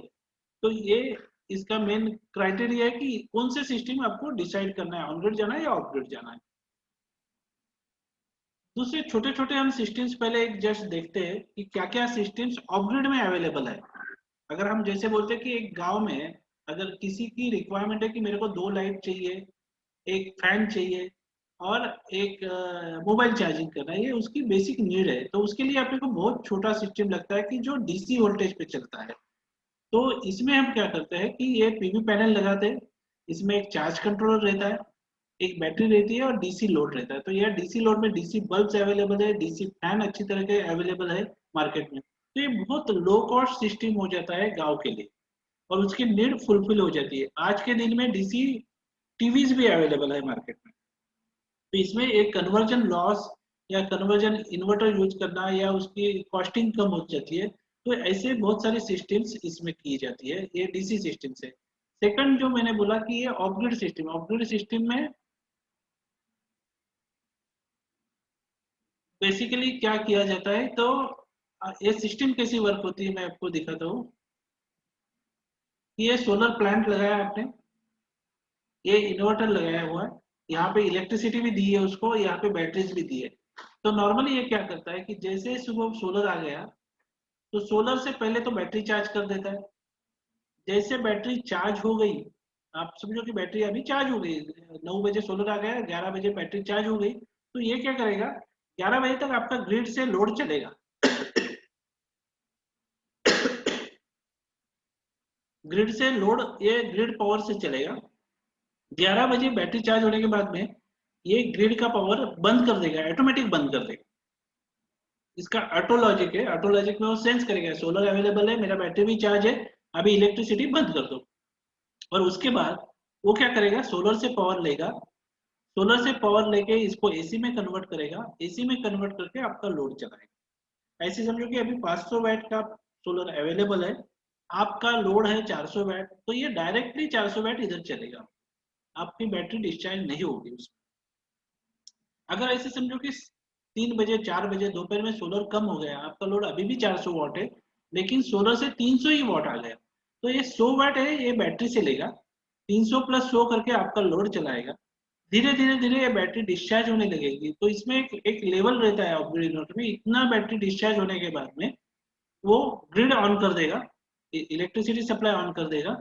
तो ये इसका मेन क्राइटेरिया है कि कौन से सिस्टम आपको डिसाइड करना है, ऑन ग्रिड जाना है या ऑफ ग्रिड जाना है। दूसरे छोटे छोटे हम सिस्टम्स पहले एक जस्ट देखते हैं कि क्या क्या सिस्टम्स ऑफ ग्रिड में अवेलेबल है। अगर हम जैसे बोलते हैं कि एक गांव में अगर किसी की रिक्वायरमेंट है कि मेरे को 2 लाइट चाहिए, एक फैन चाहिए और एक मोबाइल चार्जिंग करना है, ये उसकी बेसिक नीड है, तो उसके लिए अपने को बहुत छोटा सिस्टम लगता है कि जो डीसी वोल्टेज पे चलता है। तो इसमें हम क्या करते हैं कि ये पीवी पैनल लगाते हैं, इसमें एक चार्ज कंट्रोलर रहता है, एक बैटरी रहती है और डीसी लोड रहता है। तो यह डीसी लोड में डीसी बल्ब्स अवेलेबल है, डीसी फैन अच्छी तरह के अवेलेबल है मार्केट में। तो ये बहुत लो कॉस्ट सिस्टम हो जाता है गांव के लिए और उसकी नीड फुलफिल हो जाती है। आज के दिन में डीसी टीवीज भी अवेलेबल है मार्केट में। तो इसमें एक कन्वर्जन लॉस या कन्वर्जन इन्वर्टर यूज करना या उसकी कॉस्टिंग कम हो जाती है। तो ऐसे बहुत सारे सिस्टम्स इसमें की जाती है, ये डीसी सिस्टम से। सेकंड जो मैंने बोला कि ये of grid system, of grid system में बेसिकली क्या किया जाता है, तो ये सिस्टम कैसी वर्क होती है मैं आपको दिखाता हूँ। ये सोलर प्लांट लगाया आपने, ये इन्वर्टर लगाया हुआ है, यहाँ पे इलेक्ट्रिसिटी भी दी है उसको, यहाँ पे बैटरीज भी दी है। तो नॉर्मली ये क्या करता है कि जैसे सुबह सोलर आ गया तो सोलर से पहले तो बैटरी चार्ज कर देता है। जैसे बैटरी चार्ज हो गई, आप समझो कि बैटरी अभी चार्ज हो गई, 9 बजे सोलर आ गया, 11 बजे बैटरी चार्ज हो गई, तो ये क्या करेगा, 11 बजे तक आपका ग्रिड से लोड चलेगा। ग्रिड से लोड, ये ग्रिड पावर से चलेगा। 11 बजे बैटरी चार्ज होने के बाद में ये ग्रिड का पावर बंद कर देगा, ऑटोमेटिक बंद कर देगा। इसका ऑटो लॉजिक है, ऑटो लॉजिक में वो सेंस करेगा सोलर अवेलेबल है, मेरा बैटरी भी चार्ज है, अभी इलेक्ट्रिसिटी बंद कर दो। और उसके बाद वो क्या करेगा, सोलर से पावर लेगा, सोलर से पावर लेके इसको एसी में कन्वर्ट करेगा, एसी में कन्वर्ट करके आपका लोड चलाएगा। ऐसे समझो कि अभी 500 वैट का सोलर अवेलेबल है, आपका लोड है 400 वैट, तो ये डायरेक्टली 400 वैट इधर चलेगा, आपकी बैटरी डिस्चार्ज नहीं होगी उसमें। अगर ऐसे समझो कि 3 बजे 4 बजे दोपहर में सोलर कम हो गया, आपका लोड अभी भी 400 वॉट है लेकिन सोलर से 300 ही वॉट आ गया, तो ये 100 वॉट है, ये बैटरी से लेगा, 300 + 100 करके आपका लोड चलाएगा। धीरे धीरे धीरे ये बैटरी डिस्चार्ज होने लगेगी। तो इसमें एक लेवल रहता है ऑफ ग्रिड इन्वर्टर में, इतना बैटरी डिस्चार्ज होने के बाद में वो ग्रिड ऑन कर देगा, इलेक्ट्रिसिटी सप्लाई ऑन कर देगा।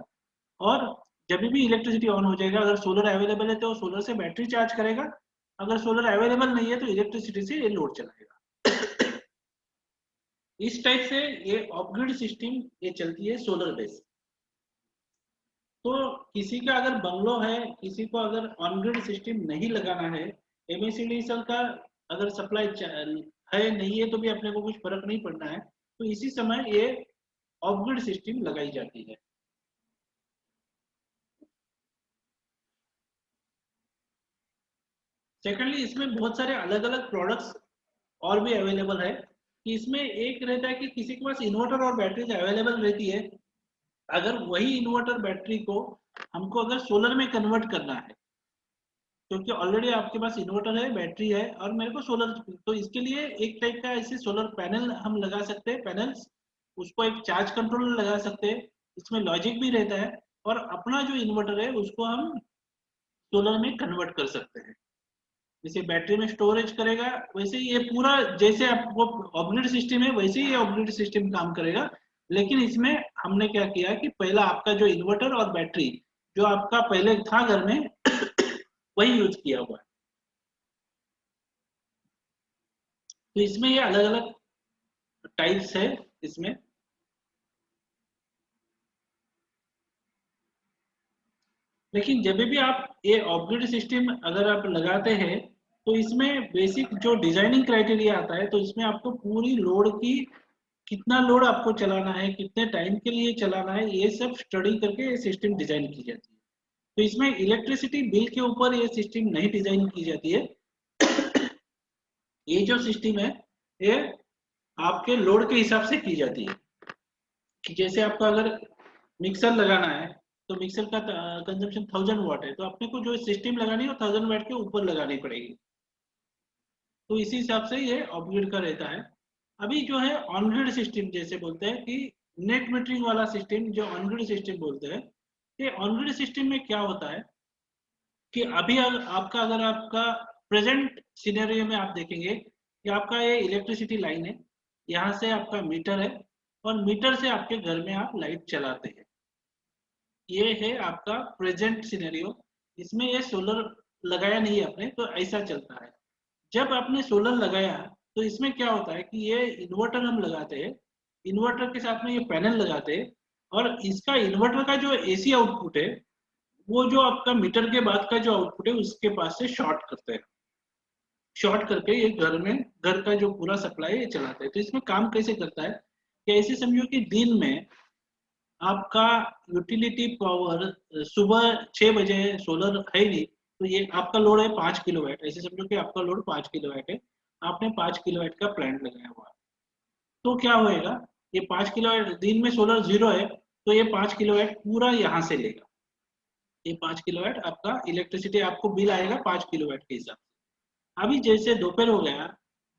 और जब भी इलेक्ट्रिसिटी ऑन हो जाएगा, अगर सोलर अवेलेबल है तो सोलर से बैटरी चार्ज करेगा, अगर सोलर अवेलेबल नहीं है तो इलेक्ट्रिसिटी से ये लोड चलाएगा। इस टाइप से ये ऑफ ग्रिड सिस्टम ये चलती है सोलर बेस। तो किसी का अगर बंगलो है, किसी को अगर ऑन ग्रिड सिस्टम नहीं लगाना है, एमएससीडीएल का अगर सप्लाई है नहीं है तो भी अपने को कुछ फर्क नहीं पड़ना है, तो इसी समय ये ऑफ ग्रिड सिस्टम लगाई जाती है। सेकेंडली इसमें बहुत सारे अलग अलग प्रोडक्ट्स और भी अवेलेबल है कि इसमें एक रहता है कि किसी के पास इन्वर्टर और बैटरीज अवेलेबल रहती है, अगर वही इन्वर्टर बैटरी को हमको अगर सोलर में कन्वर्ट करना है, क्योंकि ऑलरेडी आपके पास इन्वर्टर है, बैटरी है और मेरे को सोलर, तो इसके लिए एक टाइप का ऐसे सोलर पैनल हम लगा सकते हैं, पैनल्स, उसको एक चार्ज कंट्रोलर लगा सकते हैं, इसमें लॉजिक भी रहता है और अपना जो इन्वर्टर है उसको हम सोलर में कन्वर्ट कर सकते हैं। जैसे बैटरी में स्टोरेज करेगा वैसे ही ये पूरा, जैसे आपको ऑपरेट सिस्टम है वैसे ही ऑपरेट सिस्टम काम करेगा। लेकिन इसमें हमने क्या किया कि पहला आपका जो इन्वर्टर और बैटरी जो आपका पहले था घर में वही यूज किया हुआ है। तो इसमें ये अलग अलग टाइप्स है इसमें। लेकिन जब भी आप ये ऑपरेट सिस्टम अगर आप लगाते हैं तो इसमें बेसिक जो डिजाइनिंग क्राइटेरिया आता है, तो इसमें आपको पूरी लोड की, कितना लोड आपको चलाना है, कितने टाइम के लिए चलाना है, ये सब स्टडी करके ये सिस्टम डिजाइन की जाती है। तो इसमें इलेक्ट्रिसिटी बिल के ऊपर ये सिस्टम नहीं डिजाइन की जाती है। ये जो सिस्टम है ये आपके लोड के हिसाब से की जाती है, कि जैसे आपका अगर मिक्सर लगाना है तो मिक्सर का कंजम्पशन 1000 वाट है, तो अपने को जो सिस्टम लगानी है वो 1000 वाट के ऊपर लगानी पड़ेगी। तो इसी हिसाब से ये ऑफ ग्रिड का रहता है। अभी जो है ऑन ग्रिड सिस्टम जैसे बोलते हैं कि नेट मीटरिंग वाला सिस्टम, जो ऑन ग्रिड सिस्टम बोलते हैं, ये ऑन ग्रिड सिस्टम में क्या होता है कि अभी अगर आपका प्रेजेंट सिनेरियो में आप देखेंगे कि आपका ये इलेक्ट्रिसिटी लाइन है, यहाँ से आपका मीटर है और मीटर से आपके घर में आप लाइट चलाते हैं। ये है आपका प्रेजेंट सिनेरियो। इसमें ये सोलर लगाया नहीं है आपने, तो ऐसा चलता है। जब आपने सोलर लगाया तो इसमें क्या होता है कि ये इन्वर्टर हम लगाते हैं, इन्वर्टर के साथ में ये पैनल लगाते हैं, और इसका इन्वर्टर का जो एसी आउटपुट है वो जो आपका मीटर के बाद का जो आउटपुट है उसके पास से शॉर्ट करते हैं। शॉर्ट करके ये घर का जो पूरा सप्लाई है ये चलाते हैं। तो इसमें काम कैसे करता है कि ऐसे समझो कि दिन में आपका यूटिलिटी पावर सुबह 6 बजे सोलर है नहीं, तो ये आपका लोड है 5 किलोवाट। ऐसे समझो कि आपका लोड 5 किलोवाट है, आपने 5 किलोवाट का प्लांट लगाया हुआ है। तो क्या होएगा, ये 5 किलोवाट दिन में सोलर जीरो है, तो ये 5 किलोवाट पूरा यहाँ से लेगा। ये 5 किलोवाट आपका इलेक्ट्रिसिटी आपको बिल आएगा 5 किलोवाट के हिसाब से। अभी जैसे दोपहर हो गया,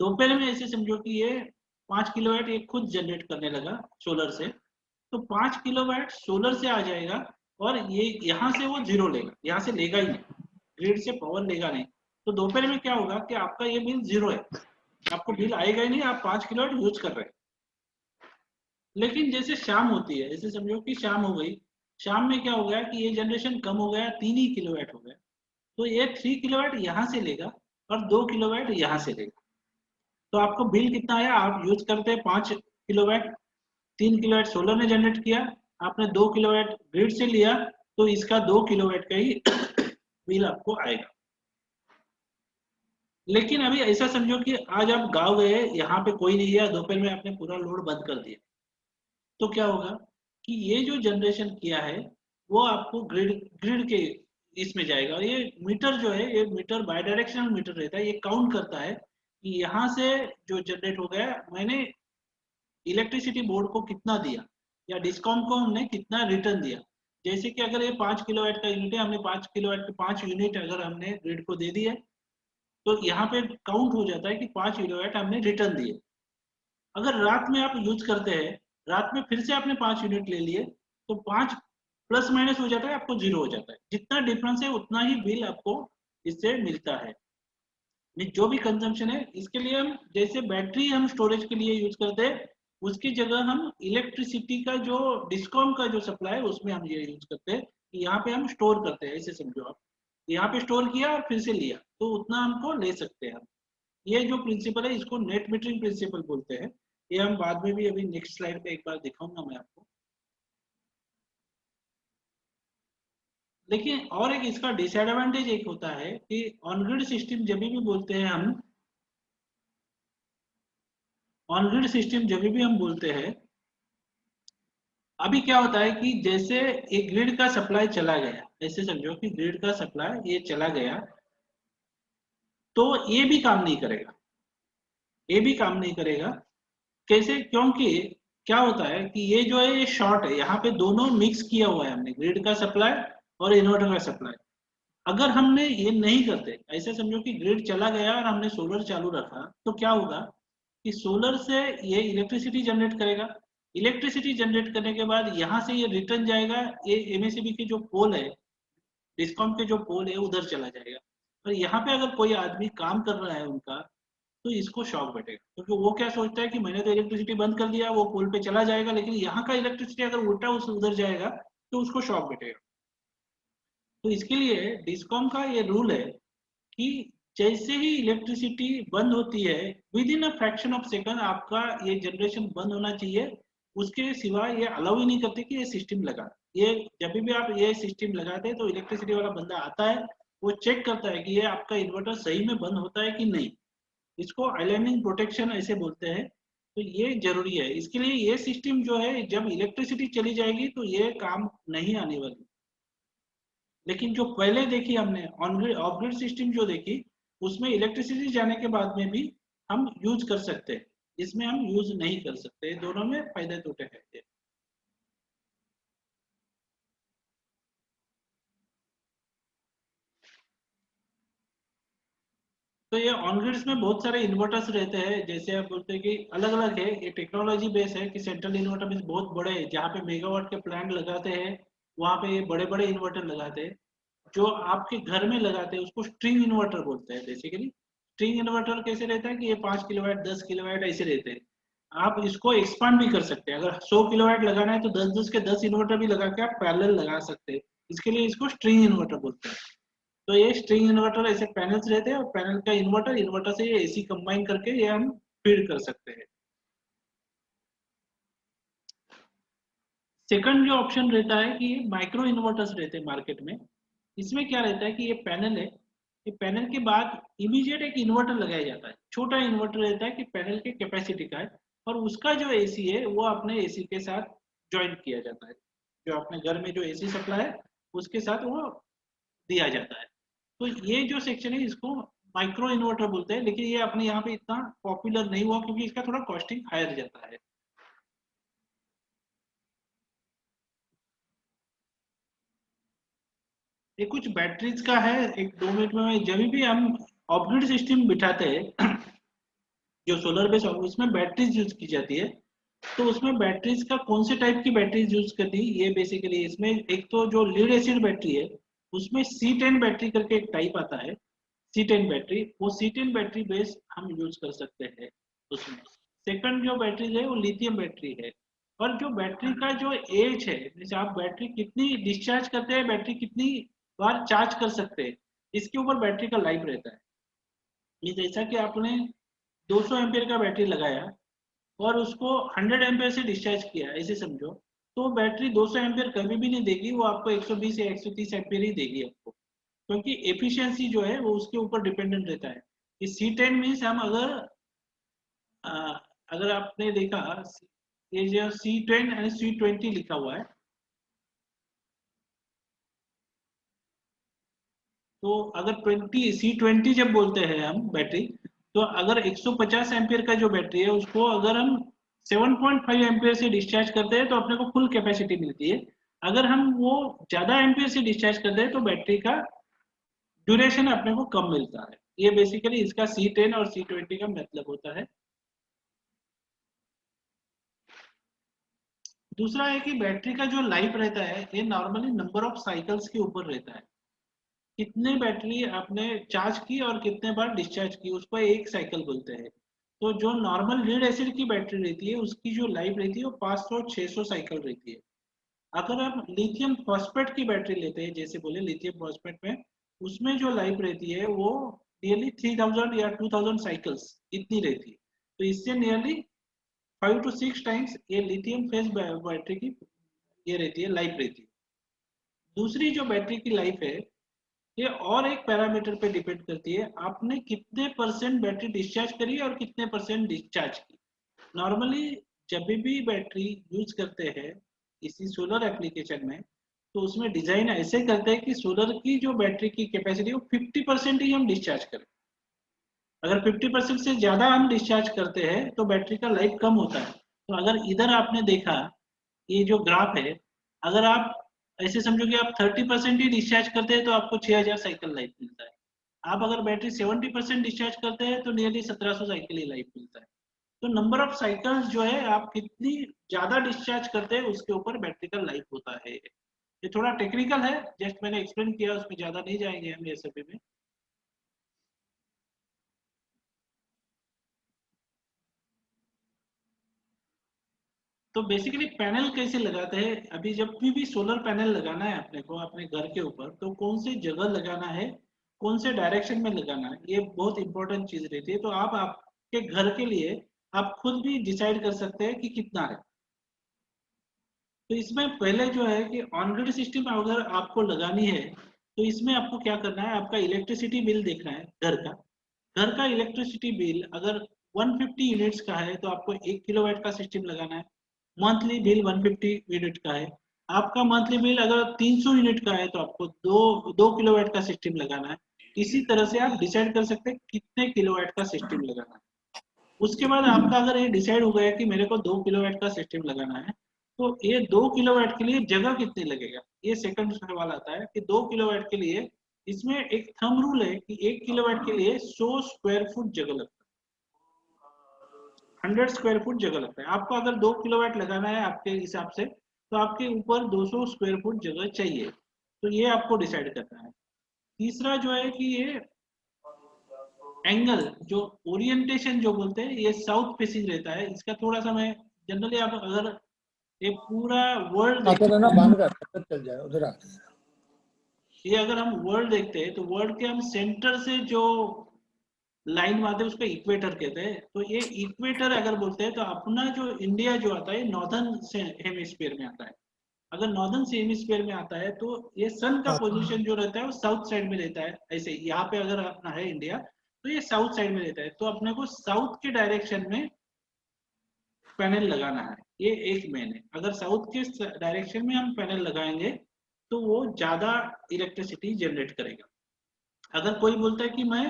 दोपहर में ऐसे समझो कि ये 5 किलोवाट ये खुद जनरेट करने लगा सोलर से, तो 5 किलोवाट सोलर से आ जाएगा और ये यहाँ से वो जीरो लेगा, यहाँ से लेगा ही नहीं, ग्रिड से पावर लेगा नहीं। तो दोपहर में क्या होगा कि आपका ये बिल जीरो है, आपको बिल आएगा ही नहीं, आप 5 किलोवाट यूज कर रहे हैं। लेकिन जैसे शाम होती है, जैसे समझो कि शाम हो गई, शाम में क्या हो गया कि ये जनरेशन कम हो गया, 3 ही किलोवाट हो गया, तो ये 3 किलोवाट यहाँ से लेगा और 2 किलोवाट यहाँ से लेगा। तो आपको बिल कितना आया, आप यूज करते हैं 5 किलोवाट, 3 किलोवाट सोलर ने जनरेट किया, आपने 2 किलोवाट ग्रिड से लिया, तो इसका 2 किलोवाट का ही बिल आपको आएगा। लेकिन अभी ऐसा समझो कि आज आप गांव गए, यहाँ पे कोई नहीं है, दोपहर में आपने पूरा लोड बंद कर दिया, तो क्या होगा कि ये जो जनरेशन किया है वो आपको ग्रिड के इसमें जाएगा। और ये मीटर जो है, ये मीटर बाय डायरेक्शनल मीटर रहता है, ये काउंट करता है कि यहाँ से जो जनरेट हो गया, मैंने इलेक्ट्रिसिटी बोर्ड को कितना दिया या डिस्कॉम को हमने कितना रिटर्न दिया। जैसे कि अगर ये 5 किलोवाट का यूनिट है, हमने 5 किलोवाट के 5 यूनिट अगर हमने ग्रिड को दे दिए, तो यहाँ पे काउंट हो जाता है कि 5 किलोवाट हमने रिटर्न दिए। अगर रात में आप यूज करते हैं, रात में फिर से आपने 5 यूनिट ले लिए, तो 5 प्लस माइनस हो जाता है, आपको जीरो हो जाता है। जितना डिफरेंस है उतना ही बिल आपको इससे मिलता है। जो भी कंजम्पशन है, इसके लिए हम जैसे बैटरी हम स्टोरेज के लिए यूज करते हैं, उसकी जगह हम इलेक्ट्रिसिटी का जो डिस्कॉम का जो सप्लाई है उसमें हम ये यूज करते हैं कि यहाँ पे हम स्टोर करते हैं। ऐसे समझो आप, यहाँ पे स्टोर किया और फिर से लिया, तो उतना हमको ले सकते हैं हम। ये जो प्रिंसिपल है इसको नेट मीटरिंग प्रिंसिपल बोलते हैं। ये हम बाद में भी अभी नेक्स्ट स्लाइड पे एक बार दिखाऊंगा मैं आपको। लेकिन और एक इसका डिसएडवांटेज एक होता है कि ऑन ग्रिड सिस्टम जब भी बोलते हैं हम, ऑन ग्रिड सिस्टम जब भी हम बोलते हैं, अभी क्या होता है कि जैसे एक ग्रिड का सप्लाई चला गया, ऐसे समझो कि ग्रिड का सप्लाई ये चला गया, तो ये भी काम नहीं करेगा, ये भी काम नहीं करेगा। कैसे? क्योंकि क्या होता है कि ये जो है ये शॉर्ट है, यहाँ पे दोनों मिक्स किया हुआ है हमने, ग्रिड का सप्लाई और इन्वर्टर का सप्लाई। अगर हमने ये नहीं करते, ऐसे समझो कि ग्रिड चला गया और हमने सोलर चालू रखा, तो क्या होगा कि सोलर से ये इलेक्ट्रिसिटी जनरेट करेगा, इलेक्ट्रिसिटी जनरेट करने के बाद यहाँ से ये रिटर्न जाएगा, ये एमएससीबी के जो पोल है, डिस्कॉम के जो पोल है उधर चला जाएगा। और यहाँ पे अगर कोई आदमी काम कर रहा है उनका, तो इसको शॉक बैठेगा, क्योंकि वो क्या सोचता है कि मैंने तो इलेक्ट्रिसिटी बंद कर दिया, वो पोल पे चला जाएगा, लेकिन यहाँ का इलेक्ट्रिसिटी अगर उल्टा उस उधर जाएगा तो उसको शॉक बैठेगा। तो इसके लिए डिस्कॉम का ये रूल है कि जैसे ही इलेक्ट्रिसिटी बंद होती है, with in a fraction of second आपका ये जनरेशन बंद होना चाहिए। उसके सिवा ये अलाउ ही नहीं करते कि ये सिस्टम लगा। ये जब भी आप ये सिस्टम लगाते हैं तो इलेक्ट्रिसिटी वाला बंदा आता है, वो चेक करता है कि ये आपका इन्वर्टर सही में बंद होता है कि नहीं। इसको आइलैंडिंग प्रोटेक्शन ऐसे बोलते हैं। तो ये जरूरी है, इसके लिए ये सिस्टम जो है जब इलेक्ट्रिसिटी चली जाएगी तो ये काम नहीं आने वाली। लेकिन जो पहले देखी हमने on grid of grid system जो देखी, उसमें इलेक्ट्रिसिटी जाने के बाद में भी हम यूज कर सकते हैं, इसमें हम यूज नहीं कर सकते। दोनों में फायदे टूटे हैं। तो ये ऑन ग्रिड्स में बहुत सारे इन्वर्टर्स रहते हैं, जैसे आप बोलते हैं कि अलग अलग है, ये टेक्नोलॉजी बेस है कि सेंट्रल इन्वर्टर में बहुत बड़े हैं, जहाँ पे मेगावाट के प्लांट लगाते हैं वहाँ पे ये बड़े बड़े इन्वर्टर लगाते हैं। जो आपके घर में लगाते हैं उसको स्ट्रिंग इन्वर्टर बोलते हैं बेसिकली। स्ट्रिंग इन्वर्टर कैसे रहता है कि ये 5 किलोवाट 10 किलोवाट ऐसे रहते हैं। आप इसको एक्सपांड भी कर सकते हैं, अगर 100 किलोवाट लगाना है तो 10-10 के 10 इन्वर्टर भी लगा के आप पैरेलल लगा सकते हैं। इसके लिए इसको स्ट्रिंग इन्वर्टर बोलते हैं। तो ये स्ट्रिंग इन्वर्टर ऐसे पैनल्स रहते हैं, और पैनल का इन्वर्टर इन्वर्टर से ये एसी कंबाइन करके ये हम फीड कर सकते हैं। सेकंड जो ऑप्शन रहता है कि माइक्रो इन्वर्टर्स रहते हैं मार्केट में। इसमें क्या रहता है कि ये पैनल है, ये पैनल के बाद इमीडिएट एक इन्वर्टर लगाया जाता है, छोटा इन्वर्टर रहता है कि पैनल के कैपेसिटी का है, और उसका जो एसी है वो अपने एसी के साथ ज्वाइन किया जाता है। जो अपने घर में जो एसी सप्लाई है उसके साथ वो दिया जाता है। तो ये जो सेक्शन है इसको माइक्रो इन्वर्टर बोलते हैं, लेकिन ये अपने यहाँ पे इतना पॉपुलर नहीं हुआ क्योंकि इसका थोड़ा कॉस्टिंग हायर जाता है। ये कुछ बैटरीज का है, एक 2 मिनट में जब भी हम ऑफ-ग्रिड सिस्टम बिठाते हैं जो सोलर बेस्ड उसमें बैटरीज यूज की जाती है। तो उसमें बैटरीज का कौन से टाइप की बैटरीज यूज करती है, ये बेसिकली इसमें एक तो जो लीड एसिड बैटरी है उसमें C10 बैटरी करके एक टाइप आता है, C10 बैटरी, वो C10 बैटरी बेस हम यूज कर सकते हैं उसमें। सेकंड जो बैटरी है वो लिथियम बैटरी है। और जो बैटरी का जो एज है, जैसे आप बैटरी कितनी डिस्चार्ज करते हैं, बैटरी कितनी बार चार्ज कर सकते हैं, इसके ऊपर बैटरी का लाइफ रहता है। ये जैसा कि आपने 200 एम्पियर का बैटरी लगाया और उसको 100 एम्पियर से डिस्चार्ज किया ऐसे समझो, तो बैटरी 200 एम्पियर कभी भी नहीं देगी, वो आपको 120 या 130 एम्पियर ही देगी आपको, क्योंकि एफिशिएंसी जो है वो उसके ऊपर डिपेंडेंट रहता है। कि C10 मीन्स हम अ, अगर आपने देखा ये जो C10 एंड C20 लिखा हुआ है, तो अगर 20 C20 जब बोलते हैं हम बैटरी, तो अगर 150 एम्पियर का जो बैटरी है उसको अगर हम 7.5 एम्पियर से डिस्चार्ज करते हैं तो अपने को फुल कैपेसिटी मिलती है। अगर हम वो ज्यादा एम्पियर से डिस्चार्ज करते हैं तो बैटरी का ड्यूरेशन अपने को कम मिलता है। ये बेसिकली इसका C10 और C20 का मतलब होता है। दूसरा है कि बैटरी का जो लाइफ रहता है ये नॉर्मली नंबर ऑफ साइकिल्स के ऊपर रहता है। कितने बैटरी आपने चार्ज की और कितने बार डिस्चार्ज की, उसको एक साइकिल बोलते हैं। तो जो नॉर्मल लीड एसिड की बैटरी रहती है उसकी जो लाइफ रहती है वो 500-600 साइकिल रहती है। अगर आप लिथियम फॉस्फेट की बैटरी लेते हैं, जैसे बोले लिथियम फॉस्फेट में, उसमें जो लाइफ रहती है वो नियरली 3000 या 2000 साइकिल्स इतनी रहती है। तो इससे नियरली 5 to 6 टाइम्स ये लिथियम फेज बैटरी की ये रहती है, लाइफ रहती है। दूसरी जो बैटरी की लाइफ है ये और एक पैरामीटर पे डिपेंड करती है, आपने कितने परसेंट बैटरी डिस्चार्ज करी और कितने परसेंट डिस्चार्ज की। नॉर्मली जब भी बैटरी यूज करते हैं इसी सोलर एप्लीकेशन में, तो उसमें डिजाइन ऐसे करते हैं कि सोलर की जो बैटरी की कैपेसिटी वो 50% ही हम डिस्चार्ज करें। अगर 50% से ज्यादा हम डिस्चार्ज करते हैं तो बैटरी का लाइफ कम होता है। तो अगर इधर आपने देखा ये जो ग्राफ है, अगर आप ऐसे समझो कि आप 30% ही डिस्चार्ज करते हैं तो आपको 6000 साइकिल लाइफ मिलता है। आप अगर बैटरी 70% डिस्चार्ज करते हैं तो नियरली 1700 साइकिल ही लाइफ मिलता है। तो नंबर ऑफ साइकिल्स जो है आप कितनी ज्यादा डिस्चार्ज करते हैं उसके ऊपर बैटरी का लाइफ होता है। ये थोड़ा टेक्निकल है, जस्ट मैंने एक्सप्लेन किया, उसमें ज्यादा नहीं जाएंगे हम ये सभी में। तो बेसिकली पैनल कैसे लगाते हैं, अभी जब भी सोलर पैनल लगाना है अपने को अपने घर के ऊपर, तो कौन सी जगह लगाना है, कौन से डायरेक्शन में लगाना है, ये बहुत इंपॉर्टेंट चीज रहती है। तो आप आपके घर के लिए आप खुद भी डिसाइड कर सकते हैं कि कितना है। तो इसमें पहले जो है कि ऑन ग्रिड सिस्टम अगर आपको लगानी है तो इसमें आपको क्या करना है, आपका इलेक्ट्रिसिटी बिल देखना है घर का। घर का इलेक्ट्रिसिटी बिल अगर 150 यूनिट्स का है तो आपको 1 किलोवाट का सिस्टम लगाना है। मंथली बिल 150 यूनिट का है। आपका मंथली बिल अगर 300 यूनिट का है तो आपको 2 किलोवाट का सिस्टम लगाना है। इसी तरह से आप डिसाइड कर सकते हैं कितने किलोवाट का सिस्टम लगाना है। उसके बाद आपका अगर ये डिसाइड हो गया कि मेरे को 2 किलोवाट का सिस्टम लगाना है, तो ये 2 किलोवाट के लिए जगह कितनी लगेगा, ये सेकंड सवाल आता है कि 2 किलोवाट के लिए इसमें एक थंब रूल है कि 1 किलोवाट के लिए 100 स्क्वायर फुट जगह लगता है, 100 स्क्वायर फुट जगह लगता है। आपको अगर 2 किलोवाट लगाना है आपके हिसाब से, तो आपके ऊपर 200 स्क्वायर फुट जगह चाहिए, तो ये आपको डिसाइड करना है। तीसरा जो है कि ये एंगल, जो ओरिएंटेशन जो बोलते हैं, ये साउथ फेसिंग रहता है। इसका थोड़ा सा मैं जनरली, आप अगर ये पूरा वर्ल्ड आते रहना, देखते हैं, बंद कर चल जाए उधर आ। ये अगर हम वर्ल्ड देखते हैं तो वर्ल्ड के हम सेंटर से जो लाइन मारते हैं उसको इक्वेटर कहते हैं। तो ये इक्वेटर अगर बोलते हैं तो अपना जो इंडिया जो आता है नॉर्दर्न हेमिस्फीयर में आता है। अगर नॉर्दर्न हेमिस्फीयर में आता है तो ये सन का पोजीशन जो रहता है वो साउथ साइड में रहता है। ऐसे यहाँ पे अगर अपना है इंडिया तो ये साउथ साइड में रहता है, तो अपने को साउथ के डायरेक्शन में पैनल लगाना है। ये एक मेन है। अगर साउथ के डायरेक्शन में हम पैनल लगाएंगे तो वो ज्यादा इलेक्ट्रिसिटी जनरेट करेगा। अगर कोई बोलता है कि मैं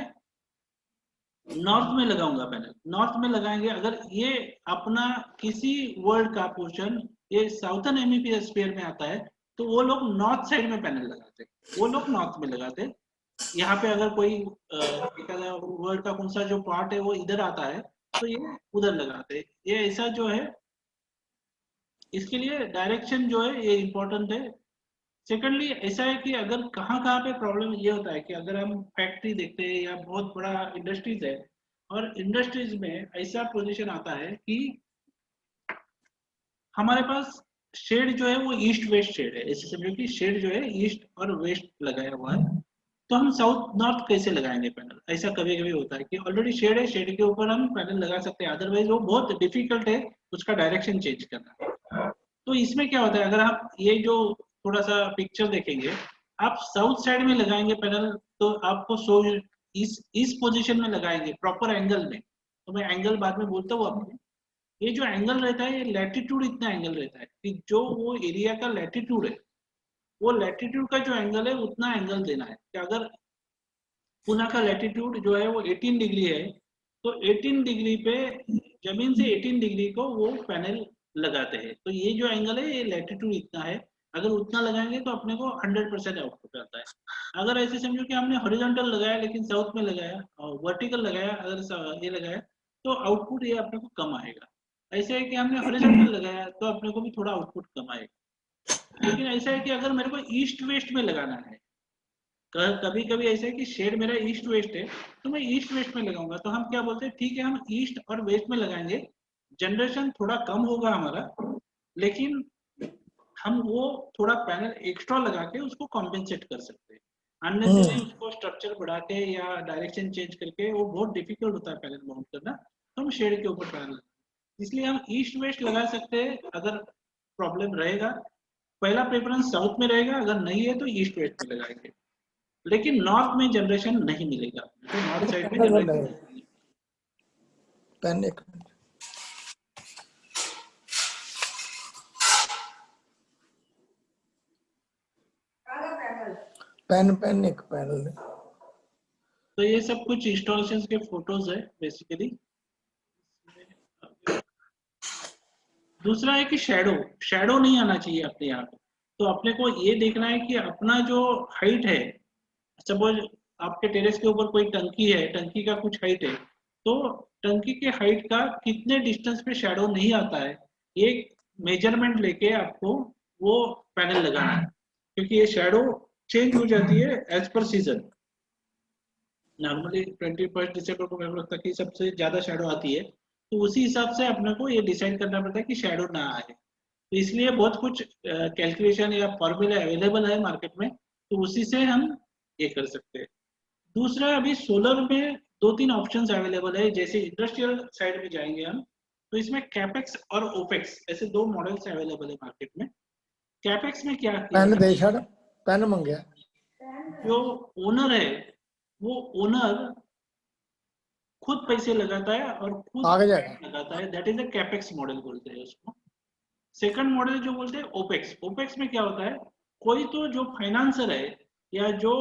नॉर्थ में लगाऊंगा पैनल, नॉर्थ में लगाएंगे, अगर ये अपना किसी वर्ल्ड का पोर्शन ये साउथर्न हेमिस्फीयर में आता है तो वो लोग नॉर्थ साइड में पैनल लगाते, वो लोग नॉर्थ में लगाते। यहाँ पे अगर कोई वर्ल्ड का कौन सा जो पार्ट है वो इधर आता है तो ये उधर लगाते। ये ऐसा जो है, इसके लिए डायरेक्शन जो है ये इम्पोर्टेंट है। सेकेंडली ऐसा है कि अगर कहाँ कहाँ पे प्रॉब्लम ये होता है कि अगर हम फैक्ट्री देखते हैं या बहुत बड़ा इंडस्ट्रीज है, और इंडस्ट्रीज में ऐसा पोजीशन आता है कि हमारे पास शेड जो है वो ईस्ट वेस्ट शेड है। ऐसे समझो कि शेड जो है ईस्ट और वेस्ट लगाया हुआ है, तो हम साउथ नॉर्थ कैसे लगाएंगे पैनल। ऐसा कभी कभी होता है कि ऑलरेडी शेड है, शेड के ऊपर हम पैनल लगा सकते हैं, अदरवाइज वो बहुत डिफिकल्ट है उसका डायरेक्शन चेंज करना। तो इसमें क्या होता है, अगर आप ये जो थोड़ा सा पिक्चर देखेंगे, आप साउथ साइड में लगाएंगे पैनल तो आपको सो इस पोजीशन में लगाएंगे प्रॉपर एंगल में। तो मैं एंगल बाद में बोलता हूँ आपको। ये जो एंगल रहता है ये लैटिट्यूड इतना एंगल रहता है कि जो वो एरिया का लैटिट्यूड है, वो लैटिट्यूड का जो एंगल है उतना एंगल देना है। कि अगर पुणे का लैटिट्यूड जो है वो 18 डिग्री है, तो 18 डिग्री पे जमीन से 18 डिग्री को वो पैनल लगाते हैं। तो ये जो एंगल है ये लैटिट्यूड इतना है, अगर उतना लगाएंगे तो अपने को 100% आउटपुट आता है। अगर ऐसे समझो कि हमने हॉरिजॉन्टल लगाया लेकिन साउथ में लगाया और वर्टिकल लगाया, अगर ये लगाया तो आउटपुट ये अपने को कम आएगा। ऐसा है कि हमने हॉरिजॉन्टल लगाया तो अपने को भी थोड़ा आउटपुट कम आएगा। लेकिन ऐसा है कि अगर मेरे को ईस्ट वेस्ट में लगाना है, कभी कभी ऐसा है कि शेड मेरा ईस्ट वेस्ट है तो मैं ईस्ट वेस्ट में लगाऊंगा, तो हम क्या बोलते हैं, ठीक है हम ईस्ट और वेस्ट में लगाएंगे, जनरेशन थोड़ा कम होगा हमारा, लेकिन हम वो थोड़ा पैनल एक्स्ट्रा लगा के उसको कॉम्पेंसेट कर सकते हैं। अननेसेसरी उसको स्ट्रक्चर बढ़ा के या डायरेक्शन चेंज करके वो बहुत डिफिकल्ट होता है पैनल माउंट करना, तो हम शेड के ऊपर पैनल, इसलिए हम ईस्ट वेस्ट लगा सकते हैं। अगर प्रॉब्लम रहेगा, पहला प्रेफरेंस साउथ में रहेगा, अगर नहीं है तो ईस्ट वेस्ट में लगाएंगे। लेकिन नॉर्थ में जनरेशन नहीं मिलेगा, तो नॉर्थ साइड में जनरेशन पेन एक पेन पेन एक पैनल। तो ये सब कुछ इंस्टॉलेशन के फोटोज है बेसिकली। दूसरा है कि शैडो नहीं आना चाहिए अपने यहाँ पे। तो अपने को ये देखना है कि अपना जो हाइट है, सपोज आपके टेरेस के ऊपर कोई टंकी है, टंकी का कुछ हाइट है, तो टंकी के हाइट का कितने डिस्टेंस पे शैडो नहीं आता है, ये मेजरमेंट लेके आपको वो पैनल लगाना है। क्योंकि ये शैडो चेंज हो जाती है एज पर सीजन। नॉर्मली 21 दिसंबर को मेरे को लगता है कि सबसे ज्यादा शैडो आती है, तो उसी हिसाब से अपने को ये डिसाइड करना पड़ता है कि शैडो ना आए। तो इसलिए बहुत कुछ कैलकुलेशन या फॉर्मूला अवेलेबल है मार्केट में, तो उसी से हम ये कर सकते हैं। दूसरा, अभी सोलर में 2-3 ऑप्शंस अवेलेबल है। जैसे इंडस्ट्रियल साइड में जाएंगे हम, तो इसमें कैपेक्स और ओपेक्स ऐसे 2 मॉडल्स अवेलेबल है मार्केट में। कैपेक्स में क्या पेन दे छड़, पेन मंगया, जो ओनर है वो ओनर खुद पैसे लगाता है और खुद आगे जाएगा। लगाता है, that is a capex model बोलते हैं उसको। सेकंड मॉडल जो बोलते हैं ओपेक्स। ओपेक्स में क्या होता है, कोई तो जो फाइनेंसर है या जो